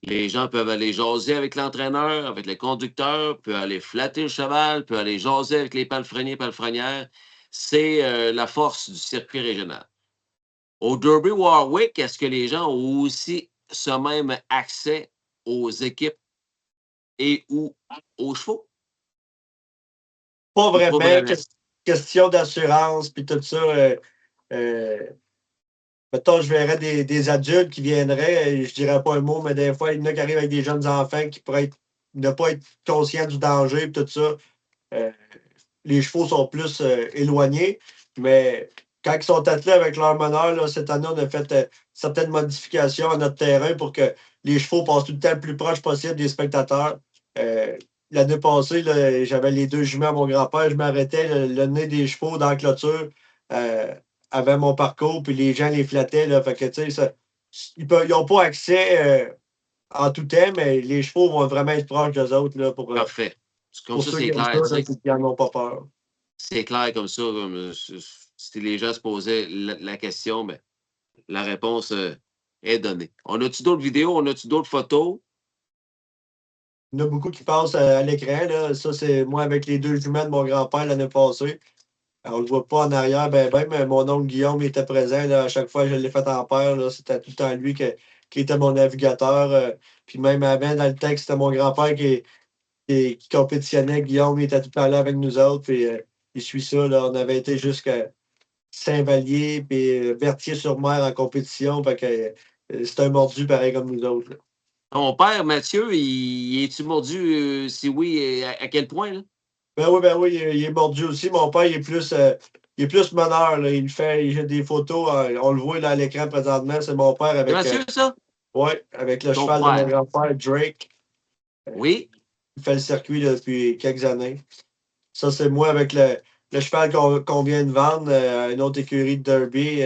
Les gens peuvent aller jaser avec l'entraîneur, avec le conducteur, peuvent aller flatter le cheval, peuvent aller jaser avec les palefreniers et palefrenières. C'est la force du circuit régional. Au Derby Warwick, est-ce que les gens ont aussi ce même accès aux équipes et ou aux chevaux? Pas vraiment. Question d'assurance, puis tout ça. Mettons, je verrais des adultes qui viendraient, je dirais pas un mot, mais des fois, il y en a qui arrivent avec des jeunes enfants qui pourraient ne pas être conscients du danger et tout ça. Les chevaux sont plus éloignés, mais quand ils sont attelés avec leur meneur, là, cette année, on a fait certaines modifications à notre terrain pour que les chevaux passent tout le temps le plus proche possible des spectateurs. L'année passée, là, j'avais les deux juments à mon grand-père, je m'arrêtais le nez des chevaux dans la clôture avant mon parcours, puis les gens les flattaient. Là, fait que, tu sais, ils n'ont pas accès en tout temps, mais les chevaux vont vraiment être proches d'eux autres. Là, Parfait. Comme pour ça, ceux c'est qui clair. n'en ont pas peur. C'est clair comme ça. Si les gens se posaient la question, mais la réponse est donnée. On a-tu d'autres vidéos? On a-tu d'autres photos? Il y en a beaucoup qui passent à l'écran. Là. Ça, c'est moi avec les deux juments de mon grand-père l'année passée. On ne le voit pas en arrière, mais mon oncle Guillaume était présent. Là, à chaque fois que je l'ai fait en paire, c'était tout le temps lui qui était mon navigateur. Puis même avant, dans le texte, c'était mon grand-père qui compétitionnait. Guillaume, il était tout le temps là avec nous autres. Puis il suit ça. Là. On avait été jusqu'à Saint-Vallier puis Berthier-sur-Mer en compétition. Fait que c'était un mordu pareil comme nous autres. Là. Ton père, Mathieu, il est-tu mordu? Si oui, à quel point? Là? Ben oui, il est mordu aussi. Mon père, il est plus meneur. Là. Il a des photos. On le voit là, à l'écran présentement. C'est mon père avec. C'est Mathieu, ça? Oui, avec le Ton cheval père. de mon grand-père, Drake. Oui. Il fait le circuit là, depuis quelques années. Ça, c'est moi avec le cheval qu'on vient de vendre à une autre écurie de Derby.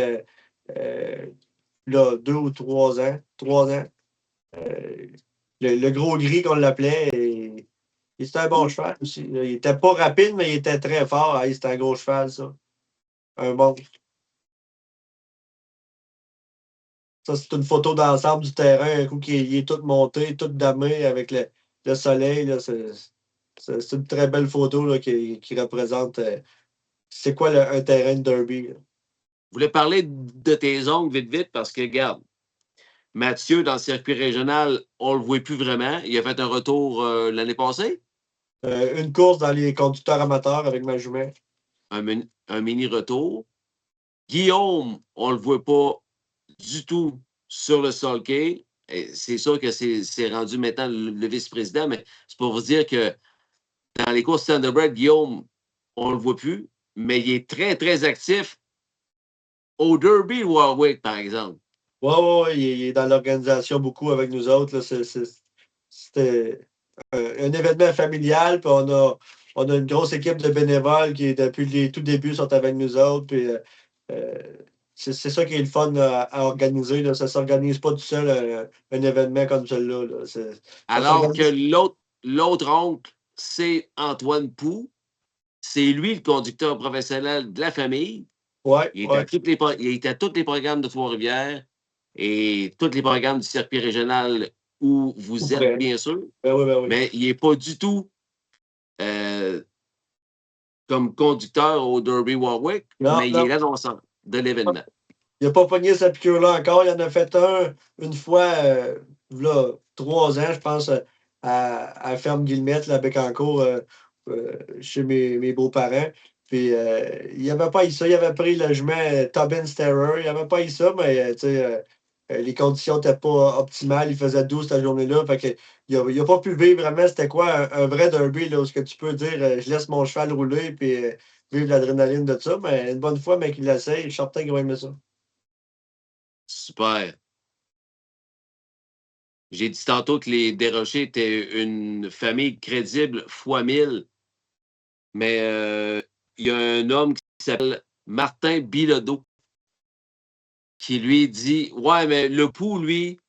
Là, 2 ou 3 ans. 3 ans. Le gros gris qu'on l'appelait. C'était un bon cheval aussi. Il n'était pas rapide, mais il était très fort. C'était un gros cheval, ça. Un bon. Ça, c'est une photo d'ensemble du terrain, un coup il est tout monté, tout damé avec le soleil. Là, c'est une très belle photo là, qui représente c'est quoi un terrain de derby. Là. Je voulais parler de tes ongles vite, parce que, regarde, Mathieu, dans le circuit régional, on ne le voit plus vraiment. Il a fait un retour l'année passée. Une course dans les conducteurs amateurs avec ma jument. Un mini-retour. Guillaume, on ne le voit pas du tout sur le sulky. C'est sûr que c'est rendu maintenant le vice-président, mais c'est pour vous dire que dans les courses Thunderbird, Guillaume, on ne le voit plus, mais il est très, très actif au Derby Warwick, par exemple. Oui, il est dans l'organisation beaucoup avec nous autres. Là. C'était un événement familial, puis on a une grosse équipe de bénévoles qui, depuis les tout débuts, sont avec nous autres. Puis, c'est ça qui est le fun à organiser. Là. Ça ne s'organise pas tout seul, un événement comme celui-là. Là. Alors que l'autre oncle, c'est Antoine Pou. C'est lui le conducteur professionnel de la famille. Ouais, il est à tous les programmes de Trois-Rivières et tous les programmes du circuit régional où vous êtes, bien sûr. Ben oui. Mais il n'est pas du tout comme conducteur au Derby Warwick, mais il est l'annonceur de l'événement. Il n'a pas pogné sa piqûre-là encore. Il en a fait une fois, là, 3 ans, je pense, à Ferme Guillemette, là, à Bécancourt, chez mes beaux-parents. Puis, il n'avait pas eu ça. Il avait pris le jument Tobin Terror. Il n'avait pas eu ça, mais les conditions n'étaient pas optimales. Il faisait 12 cette journée-là. Fait que, il n'a pas pu vivre vraiment. C'était quoi un vrai derby, là, où ce que tu peux dire, je laisse mon cheval rouler puis vivre l'adrénaline de ça. Mais une bonne fois, mec, il l'essaye. Je suis certain qu'il va aimer ça. Super. J'ai dit tantôt que les Desrochers étaient une famille crédible fois 1000. Mais il y a un homme qui s'appelle Martin Bilodeau qui lui dit « Ouais, mais le Pou, lui,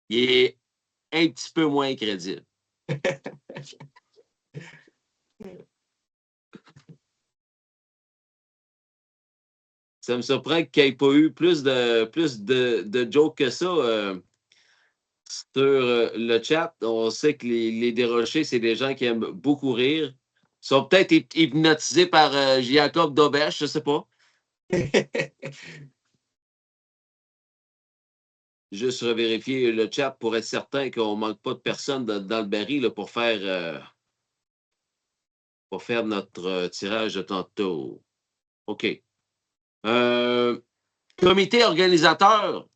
il est un petit peu moins crédible. » Ça me surprend qu'il n'y ait pas eu plus de jokes que ça sur le chat. On sait que les Desrochers, c'est des gens qui aiment beaucoup rire. Ils sont peut-être hypnotisés par Jacob Doberge, je ne sais pas. Juste revérifier le chat pour être certain qu'on ne manque pas de personnes dans le baril là, pour faire notre tirage de tantôt. OK. Comité organisateur.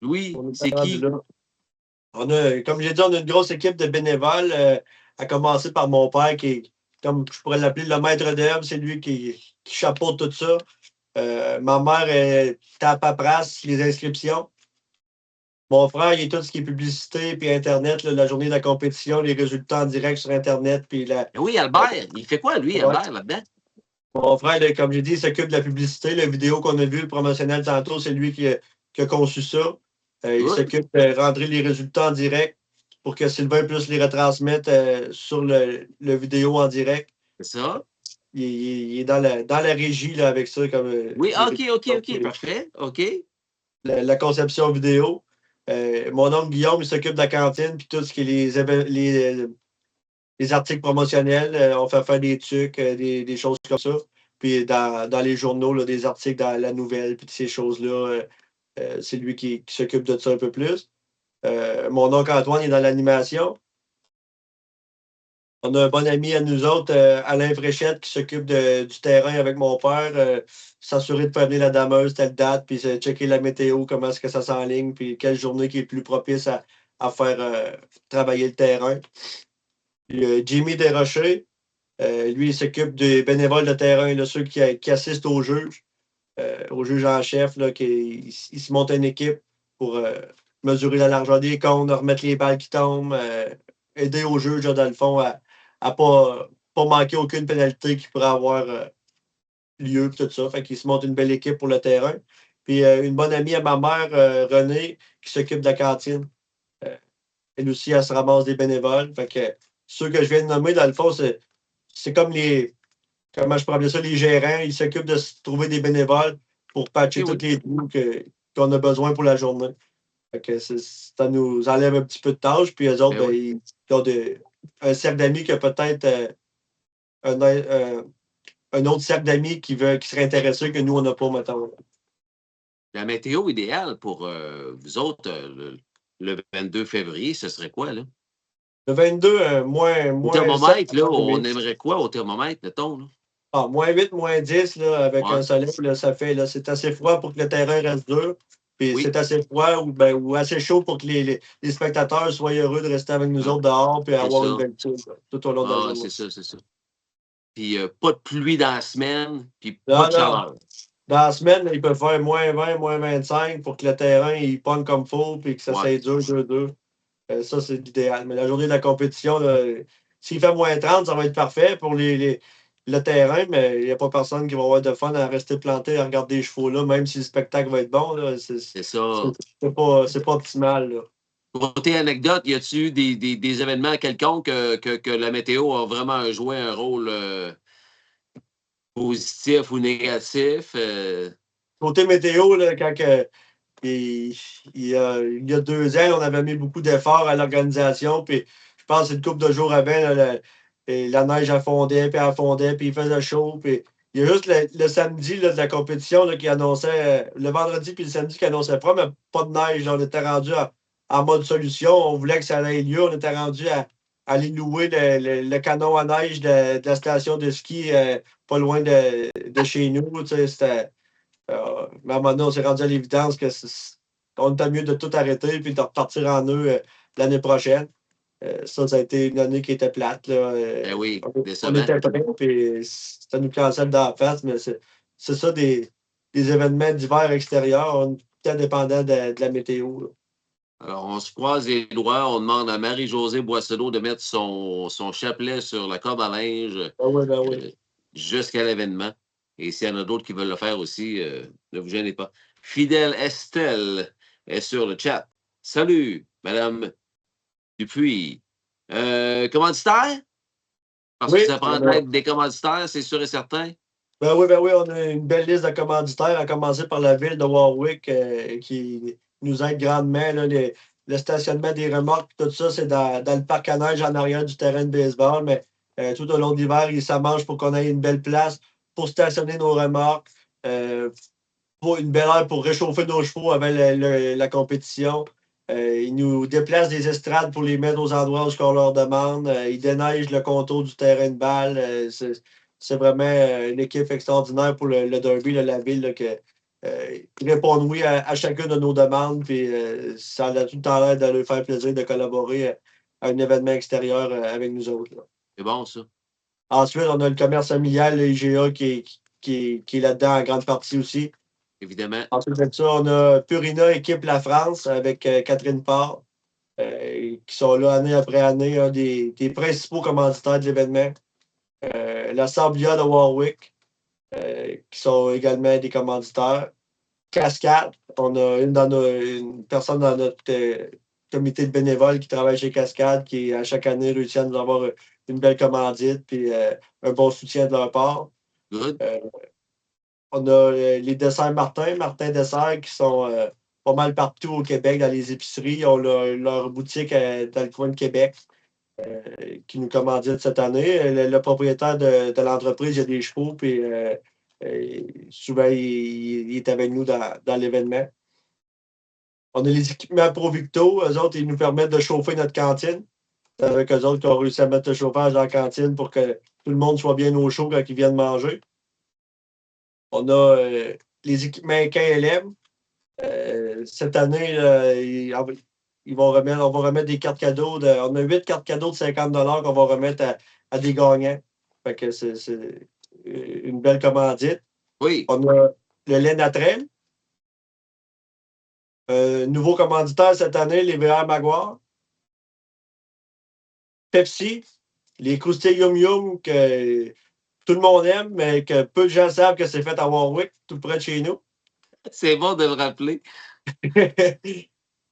Louis, c'est qui? Comme j'ai dit, on a une grosse équipe de bénévoles, à commencer par mon père, qui est, comme je pourrais l'appeler, le maître d'œuvre. C'est lui qui chapeaute tout ça. Ma mère est à la paperasse, les inscriptions. Mon frère, il est tout ce qui est publicité puis Internet, là, la journée de la compétition, les résultats en direct sur Internet. Puis oui, Albert. Il fait quoi, lui, Albert, là-dedans? Mon frère, comme j'ai dit, il s'occupe de la publicité. La vidéo qu'on a vue, le promotionnel tantôt, c'est lui qui a conçu ça. Il s'occupe de rentrer les résultats en direct pour que Sylvain puisse les retransmettre sur le vidéo en direct. C'est ça? Il est dans la régie là, avec ça. Oui, OK, parfait. OK. La conception vidéo. Mon oncle Guillaume, il s'occupe de la cantine puis tout ce qui est les articles promotionnels. On fait faire des trucs, des choses comme ça. Puis dans les journaux, là, des articles dans la nouvelle, puis ces choses-là, c'est lui qui s'occupe de ça un peu plus. Mon oncle Antoine est dans l'animation. On a un bon ami à nous autres, Alain Fréchette, qui s'occupe du terrain avec mon père, s'assurer de faire venir la dameuse telle date, puis checker la météo, comment est-ce que ça s'enligne, puis quelle journée qui est plus propice à faire travailler le terrain. Puis, Jimmy Desrochers, lui, il s'occupe des bénévoles de terrain, là, ceux qui assistent au juge en chef, là, il se monte une équipe pour mesurer la largeur des cônes, remettre les balles qui tombent, aider au juge, là, dans le fond, à pas manquer aucune pénalité qui pourrait avoir lieu, tout ça. Fait qu'il se monte une belle équipe pour le terrain. Puis une bonne amie à ma mère, Renée, qui s'occupe de la cantine. Elle aussi, elle se ramasse des bénévoles. Fait que ceux que je viens de nommer, dans le fond, c'est comme comment je pourrais appeler ça, les gérants. Ils s'occupent de trouver des bénévoles pour patcher tous les trous qu'on a besoin pour la journée. Fait que ça nous enlève un petit peu de tâches. Puis eux autres, ils ont un cercle d'amis qui a peut-être un autre cercle d'amis qui serait intéressé que nous, on n'a pas, mettons. La météo idéale pour vous autres, le 22 février, ce serait quoi, là? Le 22, moins au thermomètre, 7, là, on aimerait quoi au thermomètre, mettons? Là? Ah, moins 8, moins 10, là, avec un soleil, là, ça fait, là, c'est assez froid pour que le terrain reste dur. Puis c'est assez froid ou assez chaud pour que les spectateurs soient heureux de rester avec nous autres dehors et avoir une belle tour tout au long de la journée. C'est ça. Puis pas de pluie dans la semaine, puis pas de chaleur. Dans la semaine, il peut faire moins 20, moins 25 pour que le terrain il pogne comme il faut et que ça soit dur. Ça, c'est l'idéal. Mais la journée de la compétition, s'il fait moins 30, ça va être parfait pour le terrain, mais il n'y a pas personne qui va avoir de fun à rester planté à regarder les chevaux là, même si le spectacle va être bon. Là, c'est ça. C'est pas optimal. Là. Côté anecdote, y a-t-il des événements quelconques que la météo a vraiment joué un rôle positif ou négatif? Côté météo, là, quand il y a 2 ans, on avait mis beaucoup d'efforts à l'organisation. Puis je pense que une couple de jours avant, là, la neige fondait, puis il faisait chaud. Puis il y a juste le samedi là, de la compétition là, qui annonçait, le vendredi puis le samedi qui annonçait froid, mais pas de neige. Là, on était rendu en mode solution. On voulait que ça ait lieu. On était rendu à aller louer le canon à neige de la station de ski pas loin de chez nous. C'était. Mais à un moment donné, on s'est rendu à l'évidence qu'on était mieux de tout arrêter et de repartir en eux l'année prochaine. Ça a été une année qui était plate. Là. On était prêts, puis ça nous cancelle dans la face, mais c'est ça des événements d'hiver extérieurs. On est tout indépendant de la météo. Là. Alors, on se croise les doigts, on demande à Marie-Josée Boissonneau de mettre son chapelet sur la corde à linge jusqu'à l'événement. Et s'il y en a d'autres qui veulent le faire aussi, ne vous gênez pas. Fidèle Estelle est sur le chat. Salut, Madame Dupuis. Commanditaire? Parce que ça prend être des commanditaires, c'est sûr et certain. Ben oui, on a une belle liste de commanditaires, à commencer par la ville de Warwick qui nous aide grandement. Là, le stationnement des remorques, tout ça, c'est dans le parc à neige en arrière du terrain de baseball. Mais tout au long de l'hiver, il s'arrange pour qu'on ait une belle place pour stationner nos remorques, pour une belle heure pour réchauffer nos chevaux avant la compétition. Ils nous déplacent des estrades pour les mettre aux endroits où on leur demande. Ils déneigent le contour du terrain de balle. C'est vraiment une équipe extraordinaire pour le derby de la ville là, qui répondent oui à chacune de nos demandes. Puis ça a tout le temps l'air de leur faire plaisir de collaborer à un événement extérieur avec nous autres. Là. C'est bon, ça. Ensuite, on a le commerce familial, le IGA, qui est là-dedans en grande partie aussi. Évidemment. Ensuite de ça, on a Purina équipe La France avec Catherine Parr, qui sont là année après année, un des principaux commanditaires de l'événement. La Sablia de Warwick, qui sont également des commanditaires. Cascade, on a une personne dans notre comité de bénévoles qui travaille chez Cascade, qui à chaque année réussit à nous avoir une belle commandite et un bon soutien de leur part. On a les desserts Martin Dessert, qui sont pas mal partout au Québec, dans les épiceries. Ils ont leur boutique dans le coin de Québec qui nous commandite cette année. Le propriétaire de l'entreprise, il a des chevaux, puis souvent, il est avec nous dans l'événement. On a les équipements Provicto. Eux autres, ils nous permettent de chauffer notre cantine. C'est avec eux autres qui ont réussi à mettre le chauffage dans la cantine pour que tout le monde soit bien au chaud quand ils viennent manger. On a les équipements KLM. Cette année, on va remettre des cartes cadeaux. On a 8 cartes cadeaux de 50 $ qu'on va remettre à des gagnants. Fait que c'est une belle commandite. Oui. On a le lait naturel. Nouveau commanditaire cette année, les VR Maguire. Pepsi, les croustilles Yum Yum que tout le monde aime, mais que peu de gens savent que c'est fait à Warwick, tout près de chez nous. C'est bon de le rappeler.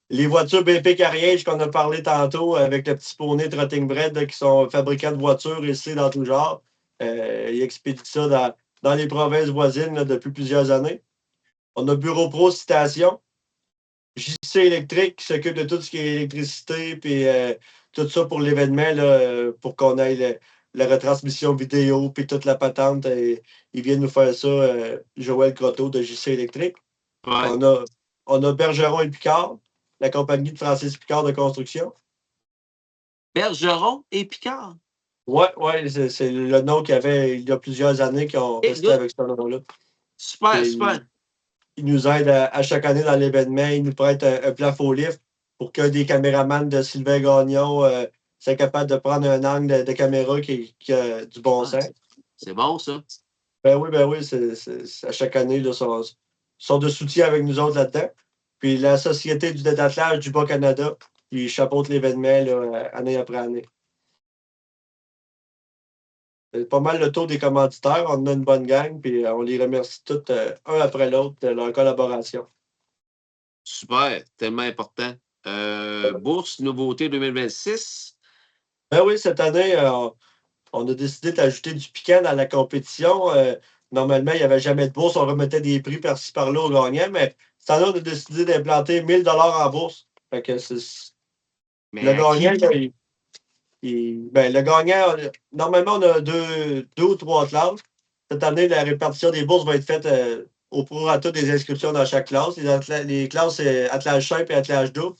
Les voitures BP Carriage qu'on a parlé tantôt avec le petit poney Trotting Bread qui sont fabricants de voitures ici dans tout genre. Ils expédient ça dans les provinces voisines là, depuis plusieurs années. On a Bureau Pro Citation, JC Électrique qui s'occupe de tout ce qui est électricité, puis tout ça pour l'événement, là, pour qu'on ait la retransmission vidéo, puis toute la patente. Ils viennent nous faire ça, Joël Grotto de JC Électrique. Ouais. On a Bergeron et Picard, la compagnie de Francis Picard de construction. Bergeron et Picard. Ouais, c'est le nom qu'il y avait il y a plusieurs années qui ont resté avec ce nom-là. Super, super. Ils nous aident à chaque année dans l'événement. Ils nous prêtent un plafond lift pour que des caméramans de Sylvain Gagnon soient capables de prendre un angle de caméra qui a du bon sens. C'est bon, ça. Ben oui, à chaque année, ils sont de soutien avec nous autres là-dedans. Puis la Société du d'attelage du Bas-Canada, ils chapeautent l'événement là, année après année. C'est pas mal le tour des commanditaires. On a une bonne gang, puis on les remercie tous un après l'autre de leur collaboration. Super, tellement important. Bourse nouveauté 2026. Ben oui, cette année, on a décidé d'ajouter du piquant dans la compétition. Normalement, il n'y avait jamais de bourse. On remettait des prix par-ci par-là aux gagnants, mais cette année, on a décidé d'implanter 1 000 en bourse. Fait que Mais le gagnant, le gagnant, normalement, on a deux ou trois classes. Cette année, la répartition des bourses va être faite au prorata des inscriptions dans chaque classe. Les classes, c'est attelage simple et attelage double.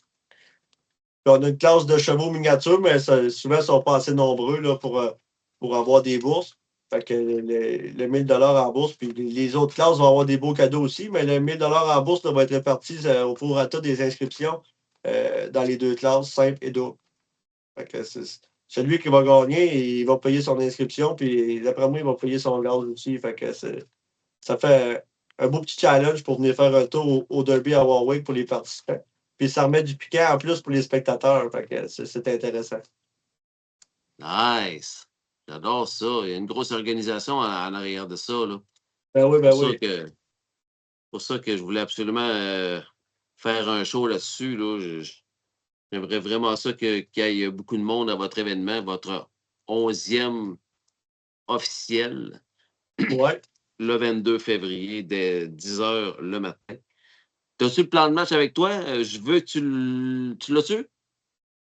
Puis on a une classe de chevaux miniatures, mais souvent, ils ne sont pas assez nombreux là, pour avoir des bourses. Fait que le 1 000 en bourse, puis les autres classes vont avoir des beaux cadeaux aussi, mais le 1 000 en bourse là, va être réparti au prorata des inscriptions dans les deux classes, simple et double. Fait que celui qui va gagner, il va payer son inscription, puis d'après moi, il va payer son gaz aussi. Fait que ça fait un beau petit challenge pour venir faire un tour au Derby à Warwick pour les participants. Puis ça remet du piquant en plus pour les spectateurs. Fait que c'est intéressant. Nice. J'adore ça. Il y a une grosse organisation en arrière de ça. Là. Ben oui. C'est pour ça que je voulais absolument faire un show là-dessus. Là. J'aimerais vraiment ça qu'il y ait beaucoup de monde à votre événement, votre 11e officiel. Ouais. Le 22 février, dès 10h le matin. T'as-tu le plan de match avec toi? Je veux que tu l'as-tu?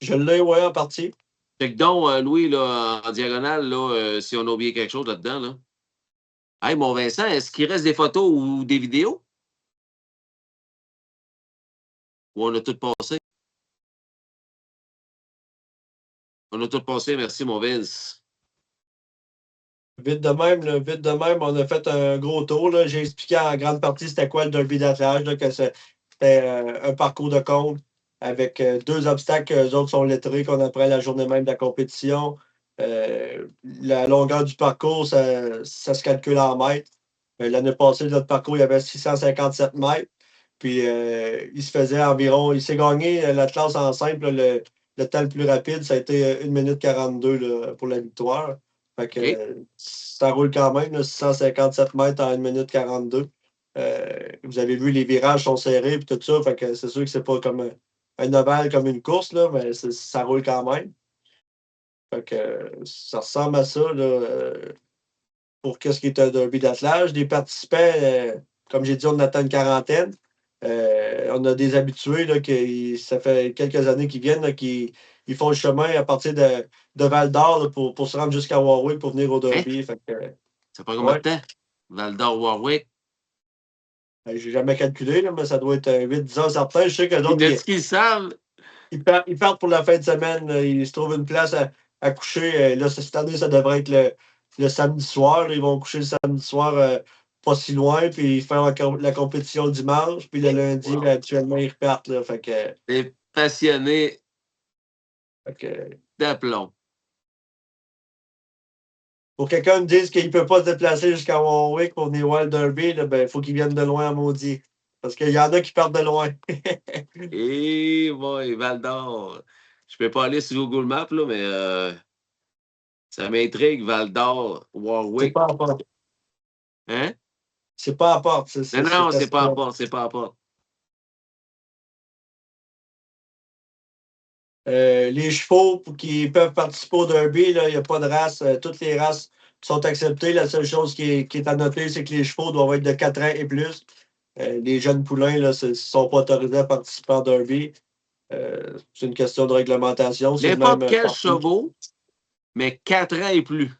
Je l'ai, ouais, en partie. Fait que donc, Louis, là, en diagonale, là, si on a oublié quelque chose là-dedans, là. Hey, mon Vincent, est-ce qu'il reste des photos ou des vidéos? Ou on a tout passé? On a tout passé, merci, mon Vince. Vite de même, on a fait un gros tour. Là. J'ai expliqué en grande partie c'était quoi le derby d'attelage, que c'était un parcours de compte avec 2 obstacles, eux autres sont lettrés, qu'on apprend la journée même de la compétition. La longueur du parcours, ça se calcule en mètres. L'année passée, notre parcours, il y avait 657 mètres. Puis il s'est gagné la classe en simple, le temps le plus rapide, ça a été 1 minute 42 là, pour la victoire. Fait que ça roule quand même, là, 657 mètres en 1 minute 42. Vous avez vu, les virages sont serrés et tout ça. Fait que c'est sûr que c'est pas comme un ovale comme une course, là, mais ça roule quand même. Fait que ça ressemble à ça là, pour ce qui est un derby d'attelage. Des participants, comme j'ai dit, on attend une quarantaine. On a des habitués là, ça fait quelques années qu'ils viennent, là, qui ils font le chemin à partir de Val-d'Or pour se rendre jusqu'à Warwick pour venir au derby. Fait que, ça prend combien de temps? Val-d'Or, Warwick? J'ai jamais calculé, là, mais ça doit être 8-10 heures certains. Je sais que d'autres. Est-ce qu'ils savent? Ils partent pour la fin de semaine. Là, ils se trouvent une place à coucher. Là, cette année, ça devrait être le samedi soir. Là, ils vont coucher le samedi soir pas si loin, puis ils font la compétition le dimanche, puis le lundi, là, habituellement, ils repartent. Là, fait que, des passionnés que, d'aplomb. Pour que quelqu'un me dise qu'il ne peut pas se déplacer jusqu'à Warwick pour venir voir le derby, il faut qu'il vienne de loin à maudit. Parce qu'il y en a qui partent de loin. Et boy, Val-d'Or. Je peux pas aller sur Google Maps, là, mais ça m'intrigue, Val-d'Or, Warwick. C'est pas à porte. Hein? C'est pas à porte. Non, c'est pas à porte, c'est pas à porte. Les chevaux qui peuvent participer au derby, il n'y a pas de race. Toutes les races sont acceptées. La seule chose qui est à noter, c'est que les chevaux doivent être de 4 ans et plus. les jeunes poulains ne sont pas autorisés à participer en derby. C'est une question de réglementation. C'est le N'importe même quel partout. chevaux, mais 4 ans et plus.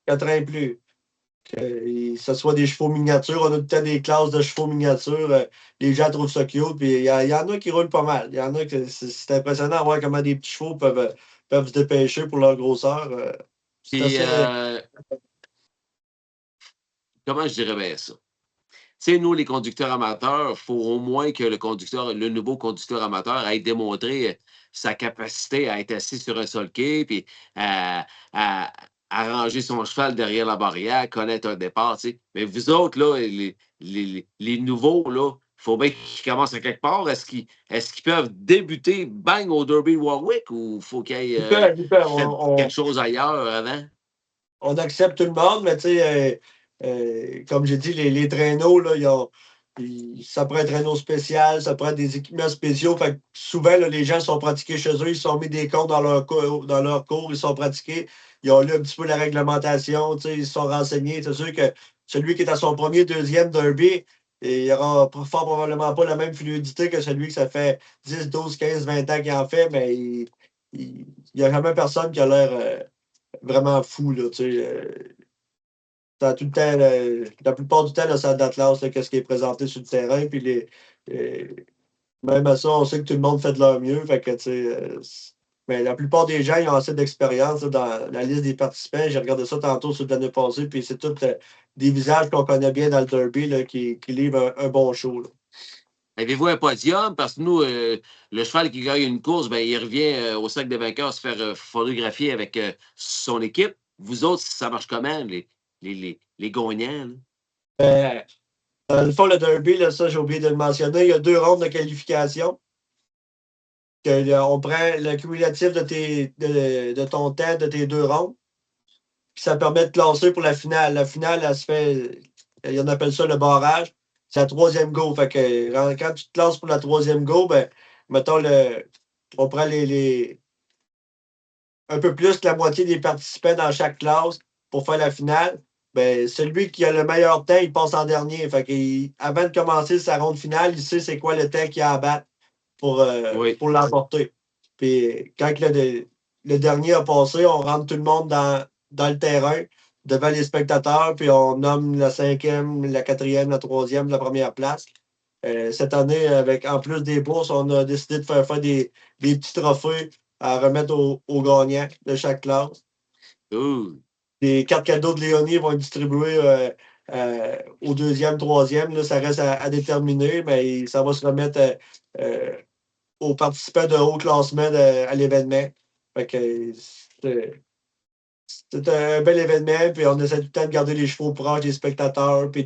4 ans et plus. Que ce soit des chevaux miniatures, on a tout le temps des classes de chevaux miniatures. Les gens trouvent ça cute. Puis il y en a qui roulent pas mal. Il y en a que c'est impressionnant de voir comment des petits chevaux peuvent se dépêcher pour leur grosseur. C'est Puis, assez. comment je dirais bien ça? Tu sais, nous, les conducteurs amateurs, il faut au moins que le nouveau conducteur amateur ait démontré sa capacité à être assis sur un sulky, puis à ranger son cheval derrière la barrière, connaître un départ, tu sais. Mais vous autres, là, les nouveaux, là, il faut bien qu'ils commencent à quelque part. Est-ce qu'ils peuvent débuter bang au Derby Warwick ou faut qu'ils aient Ils peuvent. fait quelque chose ailleurs avant? On accepte tout le monde, mais tu sais, comme j'ai dit, les traîneaux, là, ça prend un traîneau spécial, ça prend des équipements spéciaux. Fait que souvent, là, les gens sont pratiqués chez eux, ils sont mis des comptes dans leur cours, ils sont pratiqués. Ils ont lu un petit peu la réglementation, tu sais, ils se sont renseignés. C'est sûr que celui qui est à son premier, deuxième derby, il n'aura fort probablement pas la même fluidité que celui que ça fait 10, 12, 15, 20 ans qu'il en fait, mais il n'y a jamais personne qui a l'air vraiment fou, là, tu sais. Tout le temps, la plupart du temps, le salle d'Atlas, qu'est-ce qui est présenté sur le terrain, puis même à ça, on sait que tout le monde fait de leur mieux, fait que, tu sais, mais la plupart des gens, ils ont assez d'expérience là, dans la liste des participants. J'ai regardé ça tantôt sur l'année passée, puis c'est tous des visages qu'on connaît bien dans le derby là, qui livrent un bon show, là. Avez-vous un podium? Parce que nous, le cheval qui gagne une course, ben, il revient au sac des vainqueurs se faire photographier avec son équipe. Vous autres, ça marche comment, les gagnants? Là? Dans le fond, le derby, là, ça, j'ai oublié de le mentionner, il y a 2 rondes de qualification. On prend le cumulatif de ton temps de tes 2 rondes. Puis ça permet de classer pour la finale. La finale, elle se fait, on appelle ça le barrage. C'est la 3e go. Fait que quand tu te classes pour la 3e go, ben, mettons, on prend un peu plus que la moitié des participants dans chaque classe pour faire la finale. Ben, celui qui a le meilleur temps, il passe en dernier. Fait avant de commencer sa ronde finale, il sait c'est quoi le temps qu'il a à battre pour l'emporter. Puis quand le dernier a passé, on rentre tout le monde dans le terrain devant les spectateurs, puis on nomme la 5e, la 4e, la 3e, la première place. Cette année, en plus des bourses, on a décidé de faire des petits trophées à remettre aux gagnants de chaque classe. Les cartes cadeaux de Léonie vont être distribuées au 2e, 3e. Là, ça reste à déterminer, mais ça va se remettre aux participants de haut classement à l'événement. Fait que c'est un bel événement, puis on essaie tout le temps de garder les chevaux proches des spectateurs, puis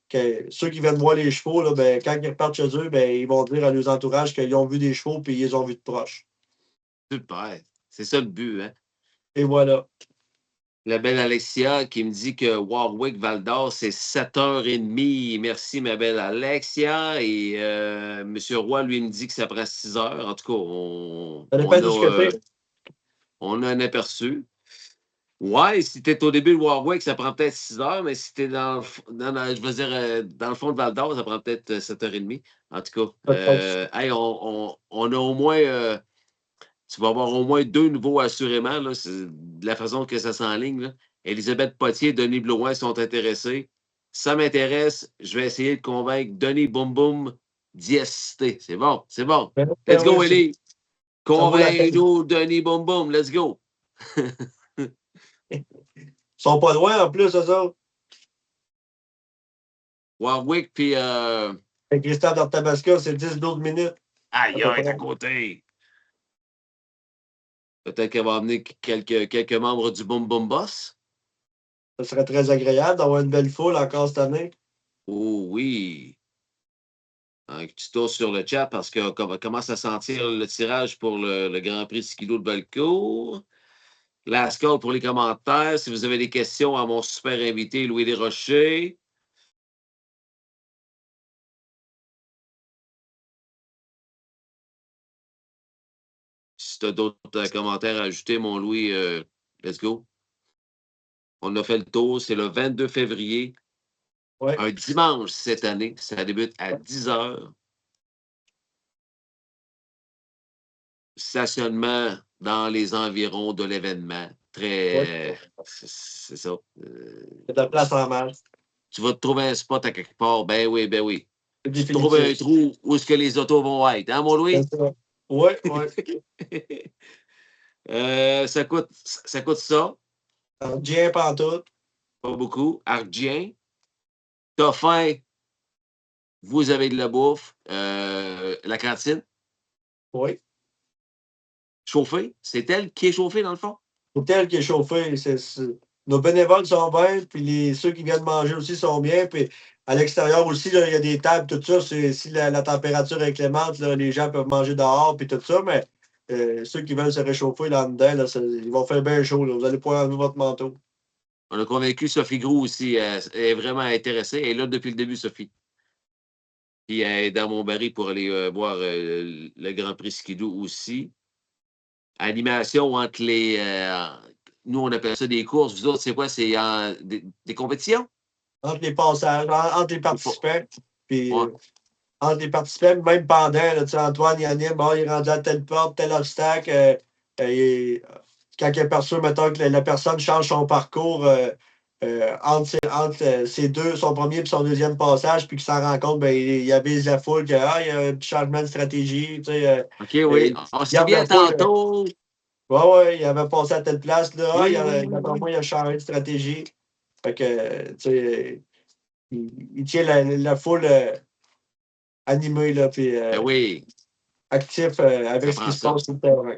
que ceux qui viennent voir les chevaux, là, ben, quand ils repartent chez eux, ben, ils vont dire à leurs entourages qu'ils ont vu des chevaux, puis ils les ont vus de proche. Super. C'est ça le but, hein? Et voilà. La belle Alexia qui me dit que Warwick Val d'Or, c'est 7h30. Merci, ma belle Alexia. Et M. Roy, lui, me dit que ça prend 6 heures. En tout cas, on a un aperçu. Ouais, si tu es au début de Warwick, ça prend peut-être 6 heures, mais si tu es dans le fond de Val d'Or, ça prend peut-être 7h30. En tout cas, hey, on a au moins. Tu vas avoir au moins 2 nouveaux assurément, là, de la façon que ça s'enligne. Là. Elisabeth Potier, Denis Blouin sont intéressés. Ça m'intéresse. Je vais essayer de convaincre Denis Boum Boum d'y assister. C'est bon, c'est bon. Let's go, Elie. Convainc-nous, Denis Boum Boum. Let's go. Ils sont pas loin en plus, eux autres. Warwick, puis. Christophe d'Arthabasca, c'est 10-12 minutes. Aïe, aïe, à côté. Peut-être qu'elle va amener quelques membres du Boom Boom Boss. Ça serait très agréable d'avoir une belle foule encore cette année. Oh oui. Un petit tour sur le chat parce qu'on commence à sentir le tirage pour le Grand Prix Skidoo de Bellecour. La score pour les commentaires. Si vous avez des questions à mon super invité, Louis Desrochers. Si tu as d'autres commentaires à ajouter, mon Louis, let's go. On a fait le tour. C'est le 22 février. Ouais. Un dimanche cette année. Ça débute à 10h. Stationnement dans les environs de l'événement. Très. C'est ça. Il y a de la place en masse. Tu vas te trouver un spot à quelque part. Ben oui, ben oui. C'est Tu trouves un définitif. trou où est-ce que les autos vont être, hein, mon Louis? C'est ça. Ouais, ouais. Ça coûte ça. Ardien pantoute. Pas beaucoup. Ardien. T'as faim. Vous avez de la bouffe. La cantine. Oui. Chauffée. C'est elle qui est chauffée, dans le fond? L'hôtel qui est chauffé. Nos bénévoles sont bien, puis ceux qui viennent manger aussi sont bien. Puis à l'extérieur aussi, là, il y a des tables, tout ça. Si la température est clémente, là, les gens peuvent manger dehors, puis tout ça. Mais ceux qui veulent se réchauffer là dedans, là, ils vont faire bien chaud. Là. Vous allez pouvoir enlever votre manteau. On a convaincu Sophie Groux aussi. Elle est vraiment intéressée. Elle est là depuis le début, Sophie. Puis elle est dans Montbarry pour aller voir le Grand Prix Skidoo aussi. Animation entre les... nous, on appelle ça des courses. Vous autres, c'est quoi? C'est des compétitions? Entre les passages, entre les participants. Puis Ouais. entre les participants, même pendant, là, tu sais, Antoine, il anime, bon, il est rendu à telle porte, tel obstacle. Quand il aperçoit, mettons, que la personne change son parcours entre ses deux, son premier et son deuxième passage, puis qu'il s'en rend compte, ben, il avise la foule qu'il y a un petit changement de stratégie. Tu sais, OK, oui. On se souvient tantôt. Ouais, il avait passé à telle place, là. Oui, Il a changé de stratégie. Fait que, tu sais, il tient la foule animée, là, puis Ben oui, actif avec ce qui se passe sur le terrain.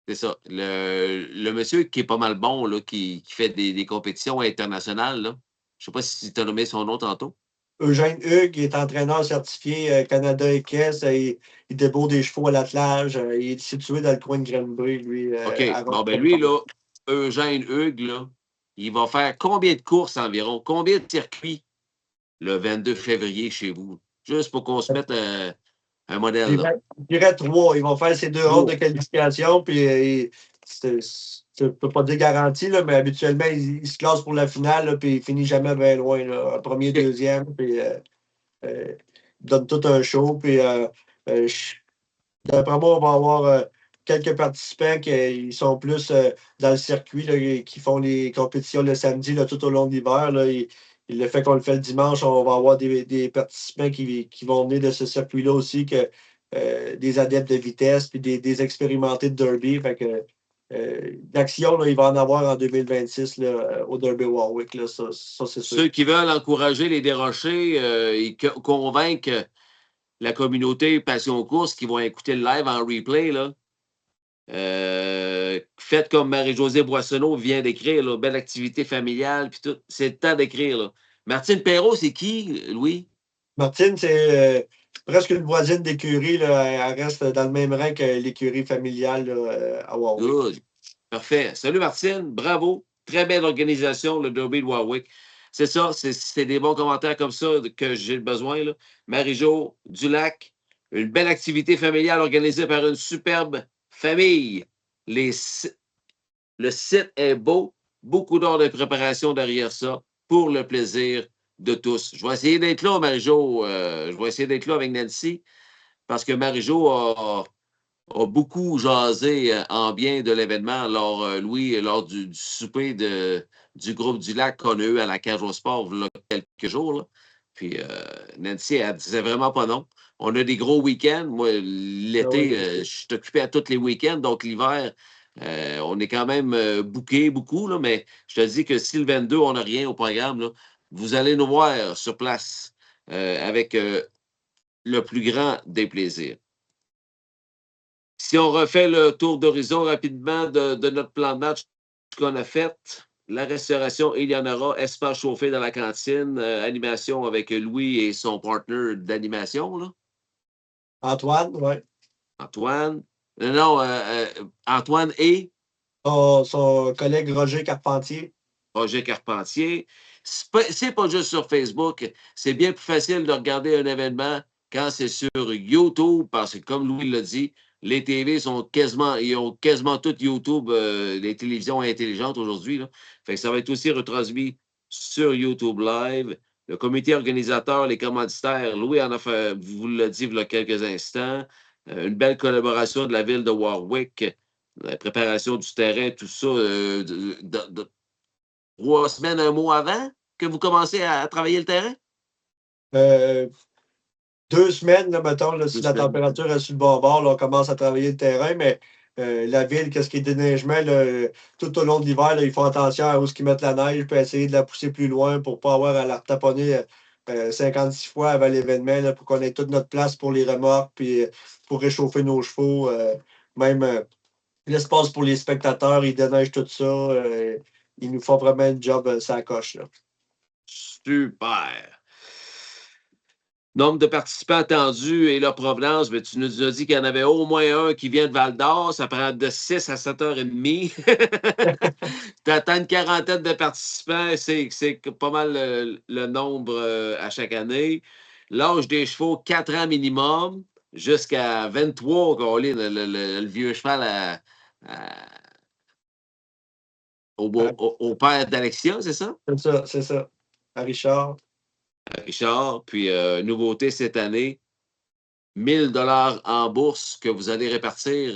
c'est ça. Le monsieur qui est pas mal bon, là, qui fait des compétitions internationales, là. Je sais pas si tu as nommé son nom tantôt. Eugène Hugues, il est entraîneur certifié Canada et Caisse. Il débourre des chevaux à l'attelage. Il est situé dans le coin de Granby, lui. OK. Bon, ben lui, là, Eugène Hugues, là, il va faire combien de courses environ? Combien de circuits le 22 février chez vous? Juste pour qu'on se mette un modèle, là. Je dirais 3. Ils vont faire ces 2 rondes de qualification. Puis je ne peux pas dire garanti, là, mais habituellement, il se classe pour la finale. Là, puis il finit jamais bien loin. Là, premier, deuxième. Puis il donne tout un show. Puis d'après moi, on va avoir quelques participants qui sont plus dans le circuit, là, qui font les compétitions le samedi là, tout au long de l'hiver. Le fait qu'on le fait le dimanche, on va avoir des participants qui vont venir de ce circuit-là aussi, des adeptes de vitesse puis des expérimentés de derby. Fait que d'action, il va en avoir en 2026 là, au Derby Warwick. Là, ça c'est sûr. Ceux qui veulent encourager les dérochés, ils convainquent la communauté Passion Course qui vont écouter le live en replay. Là. Faites comme Marie-Josée Boissonneau vient d'écrire, là, belle activité familiale, puis tout. C'est le temps d'écrire. Là. Martine Perrault, c'est qui, Louis? Martine, c'est presque une voisine d'écurie. Elle reste dans le même rang que l'écurie familiale là, à Warwick. Good. Parfait. Salut Martine, bravo. Très belle organisation, le Derby de Warwick. C'est ça, c'est des bons commentaires comme ça que j'ai besoin. Là. Marie-Jo Dulac, une belle activité familiale organisée par une superbe famille. Le site est beau, beaucoup d'heures de préparation derrière ça, pour le plaisir de tous. Je vais essayer d'être là, Marie-Jo. Je vais essayer d'être là avec Nancy, parce que Marie-Jo a beaucoup jasé en bien de l'événement, Louis, lors du souper du groupe du Lac qu'on a eu à la Cage au Sport il y a quelques jours. Là. Puis Nancy, elle disait vraiment pas non. On a des gros week-ends. Moi, l'été, je suis occupé à tous les week-ends. Donc, l'hiver, on est quand même booké beaucoup. Là, mais je te dis que si le 22, on n'a rien au programme, là, vous allez nous voir sur place avec le plus grand des plaisirs. Si on refait le tour d'horizon rapidement de notre plan de match qu'on a fait, la restauration, il y en aura, espace chauffé dans la cantine, animation avec Louis et son partner d'animation. Là. Antoine, oui. Antoine. Non, Antoine et? Son collègue Roger Carpentier. Roger Carpentier. C'est pas juste sur Facebook. C'est bien plus facile de regarder un événement quand c'est sur YouTube, parce que comme Louis l'a dit, les TV ils ont quasiment tout YouTube, les télévisions intelligentes aujourd'hui. Fait que ça va être aussi retransmis sur YouTube Live. Le comité organisateur, les commanditaires, Louis en a fait, vous l'a dit il y a quelques instants, une belle collaboration de la ville de Warwick, la préparation du terrain, tout ça, 3 semaines, un mois avant que vous commencez à travailler le terrain? 2 semaines, là, mettons, là, si 2 la semaines. température est sur le bon bord, là, on commence à travailler le terrain, mais la ville, qu'est-ce qui est déneigement, là, tout au long de l'hiver, là, ils font attention à où ils mettent la neige, puis essayer de la pousser plus loin pour ne pas avoir à la retaponner 56 fois avant l'événement, là, pour qu'on ait toute notre place pour les remorques, puis pour réchauffer nos chevaux. Même l'espace pour les spectateurs, ils déneigent tout ça. Ils nous font vraiment un job ça coche. Là. Super. Nombre de participants attendus et leur provenance, mais tu nous as dit qu'il y en avait au moins un qui vient de Val-d'Or. Ça prend de 6 à 7h30. Tu attends une quarantaine de participants. C'est pas mal le nombre à chaque année. L'âge des chevaux, 4 ans minimum, jusqu'à 23, le vieux cheval au père d'Alexia, c'est ça? C'est ça. À Richard. Richard, puis nouveauté cette année, 1000 $ en bourse que vous allez répartir.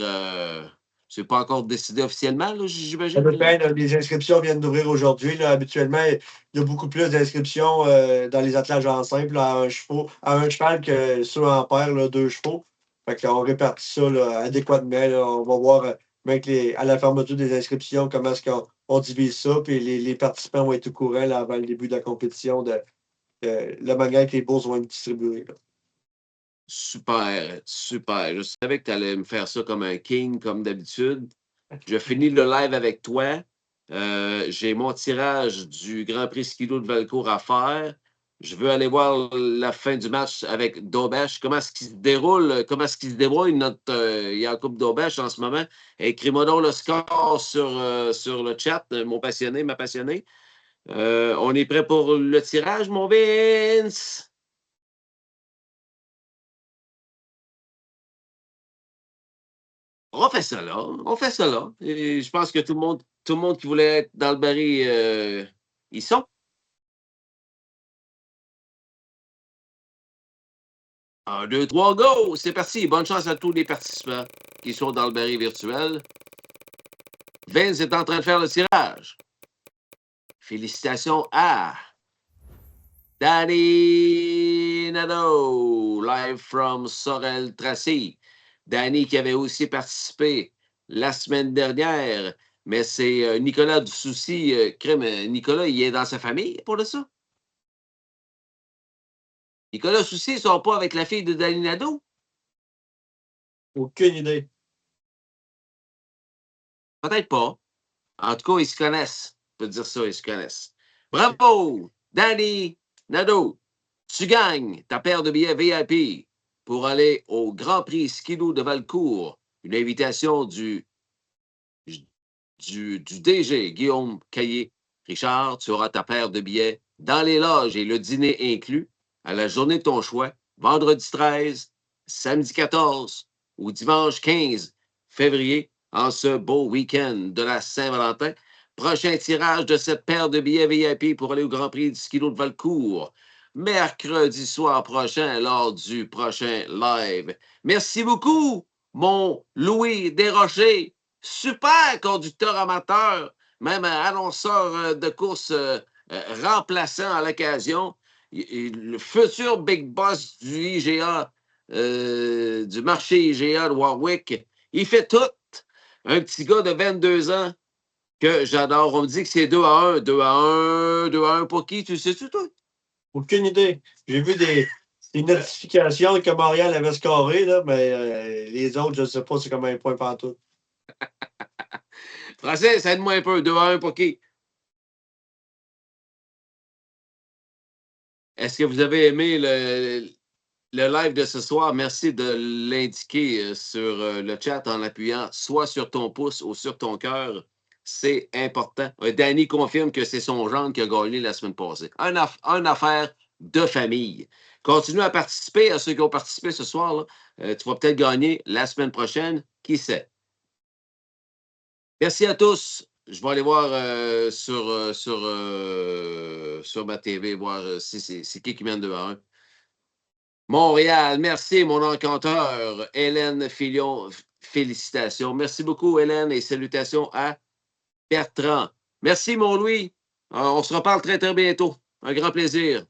C'est pas encore décidé officiellement, là, j'imagine. Ça dépend, là, les inscriptions viennent d'ouvrir aujourd'hui. Habituellement, il y a beaucoup plus d'inscriptions dans les attelages en simple à un cheval que ceux en paire, là, 2 chevaux. Fait qu'on répartit ça là, adéquatement. Là. On va voir à la fermeture des inscriptions comment est-ce qu'on divise ça. Puis les participants vont être au courant là, avant le début de la compétition de la manière que les bourses vont être distribuées. Là. Super, super. Je savais que tu allais me faire ça comme un king, comme d'habitude. Je finis le live avec toi. J'ai mon tirage du Grand Prix Skido de Valcourt à faire. Je veux aller voir la fin du match avec Daubèche. Comment est-ce qu'il se déroule? Comment est-ce qu'il se débrouille notre Yacoub Daubèche en ce moment? Écris-moi donc le score sur le chat, mon passionné, ma passionnée. On est prêt pour le tirage, mon Vince? On fait ça là. On fait ça là. Et je pense que tout le monde qui voulait être dans le baril, ils sont. 1, 2, 3, go! C'est parti. Bonne chance à tous les participants qui sont dans le baril virtuel. Vince est en train de faire le tirage. Félicitations à Danny Nadeau, live from Sorel-Tracy. Danny qui avait aussi participé la semaine dernière, mais c'est Nicolas du Souci. Nicolas, il est dans sa famille pour ça? Nicolas Souci, ils ne sont pas avec la fille de Danny Nadeau? Aucune idée. Peut-être pas. En tout cas, ils se connaissent. Je peux dire ça, ils se connaissent. Bravo, Danny Nadeau. Tu gagnes ta paire de billets VIP pour aller au Grand Prix Skido de Valcourt. Une invitation du DG, Guillaume Caillé. Richard, tu auras ta paire de billets dans les loges et le dîner inclus à la journée de ton choix, vendredi 13, samedi 14 ou dimanche 15 février, en ce beau week-end de la Saint-Valentin. Prochain tirage de cette paire de billets VIP pour aller au Grand Prix du Skido de Valcourt. Mercredi soir prochain, lors du prochain live. Merci beaucoup, mon Louis Desrochers. Super conducteur amateur, même annonceur de course remplaçant à l'occasion. Le futur big boss du IGA, du marché IGA de Warwick. Il fait tout. Un petit gars de 22 ans que j'adore. On me dit que c'est 2-1. 2-1. 2-1 pour qui? Tu sais-tu, toi? Aucune idée. J'ai vu des notifications que Montréal avait scoré, là, mais les autres, je ne sais pas c'est comme un point pantoute. Français, ça aide-moi un peu. 2-1 pour qui? Est-ce que vous avez aimé le live de ce soir? Merci de l'indiquer sur le chat en appuyant soit sur ton pouce ou sur ton cœur. C'est important. Danny confirme que c'est son gendre qui a gagné la semaine passée. Une affaire de famille. Continue à participer, à ceux qui ont participé ce soir. Là. Tu vas peut-être gagner la semaine prochaine. Qui sait? Merci à tous. je vais aller voir sur ma TV, voir si c'est qui mène 2-1. Montréal, merci, mon encanteur. Hélène Filion, félicitations. Merci beaucoup, Hélène, et salutations à Bertrand. Merci, mon Louis. On se reparle très, très bientôt. Un grand plaisir.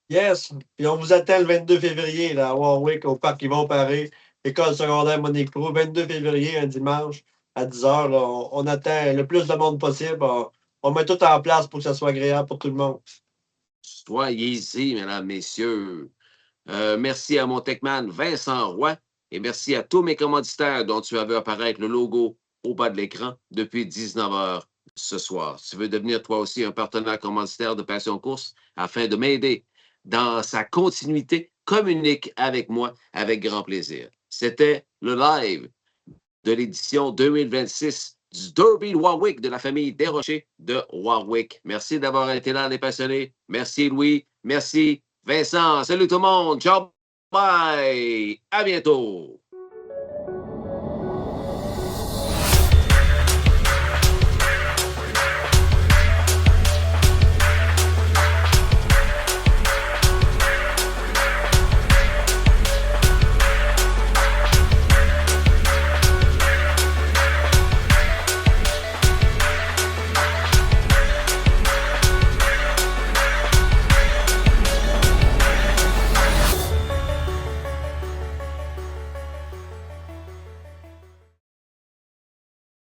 Yes. Puis on vous attend le 22 février là, à Warwick, au parc Yvon Paré, école secondaire Monique Proulx. 22 février, un dimanche, à 10h. On attend le plus de monde possible. On met tout en place pour que ça soit agréable pour tout le monde. Soyez-y, mesdames, messieurs. Merci à mon techman Vincent Roy et merci à tous mes commanditaires dont tu as vu apparaître le logo au bas de l'écran depuis 19h ce soir. Si tu veux devenir toi aussi un partenaire commanditaire de Passion Course afin de m'aider dans sa continuité, communique avec moi avec grand plaisir. C'était le live de l'édition 2026 du Derby de Warwick de la famille Desrochers de Warwick. Merci d'avoir été là, les passionnés. Merci, Louis. Merci, Vincent. Salut tout le monde. Ciao. Bye. À bientôt.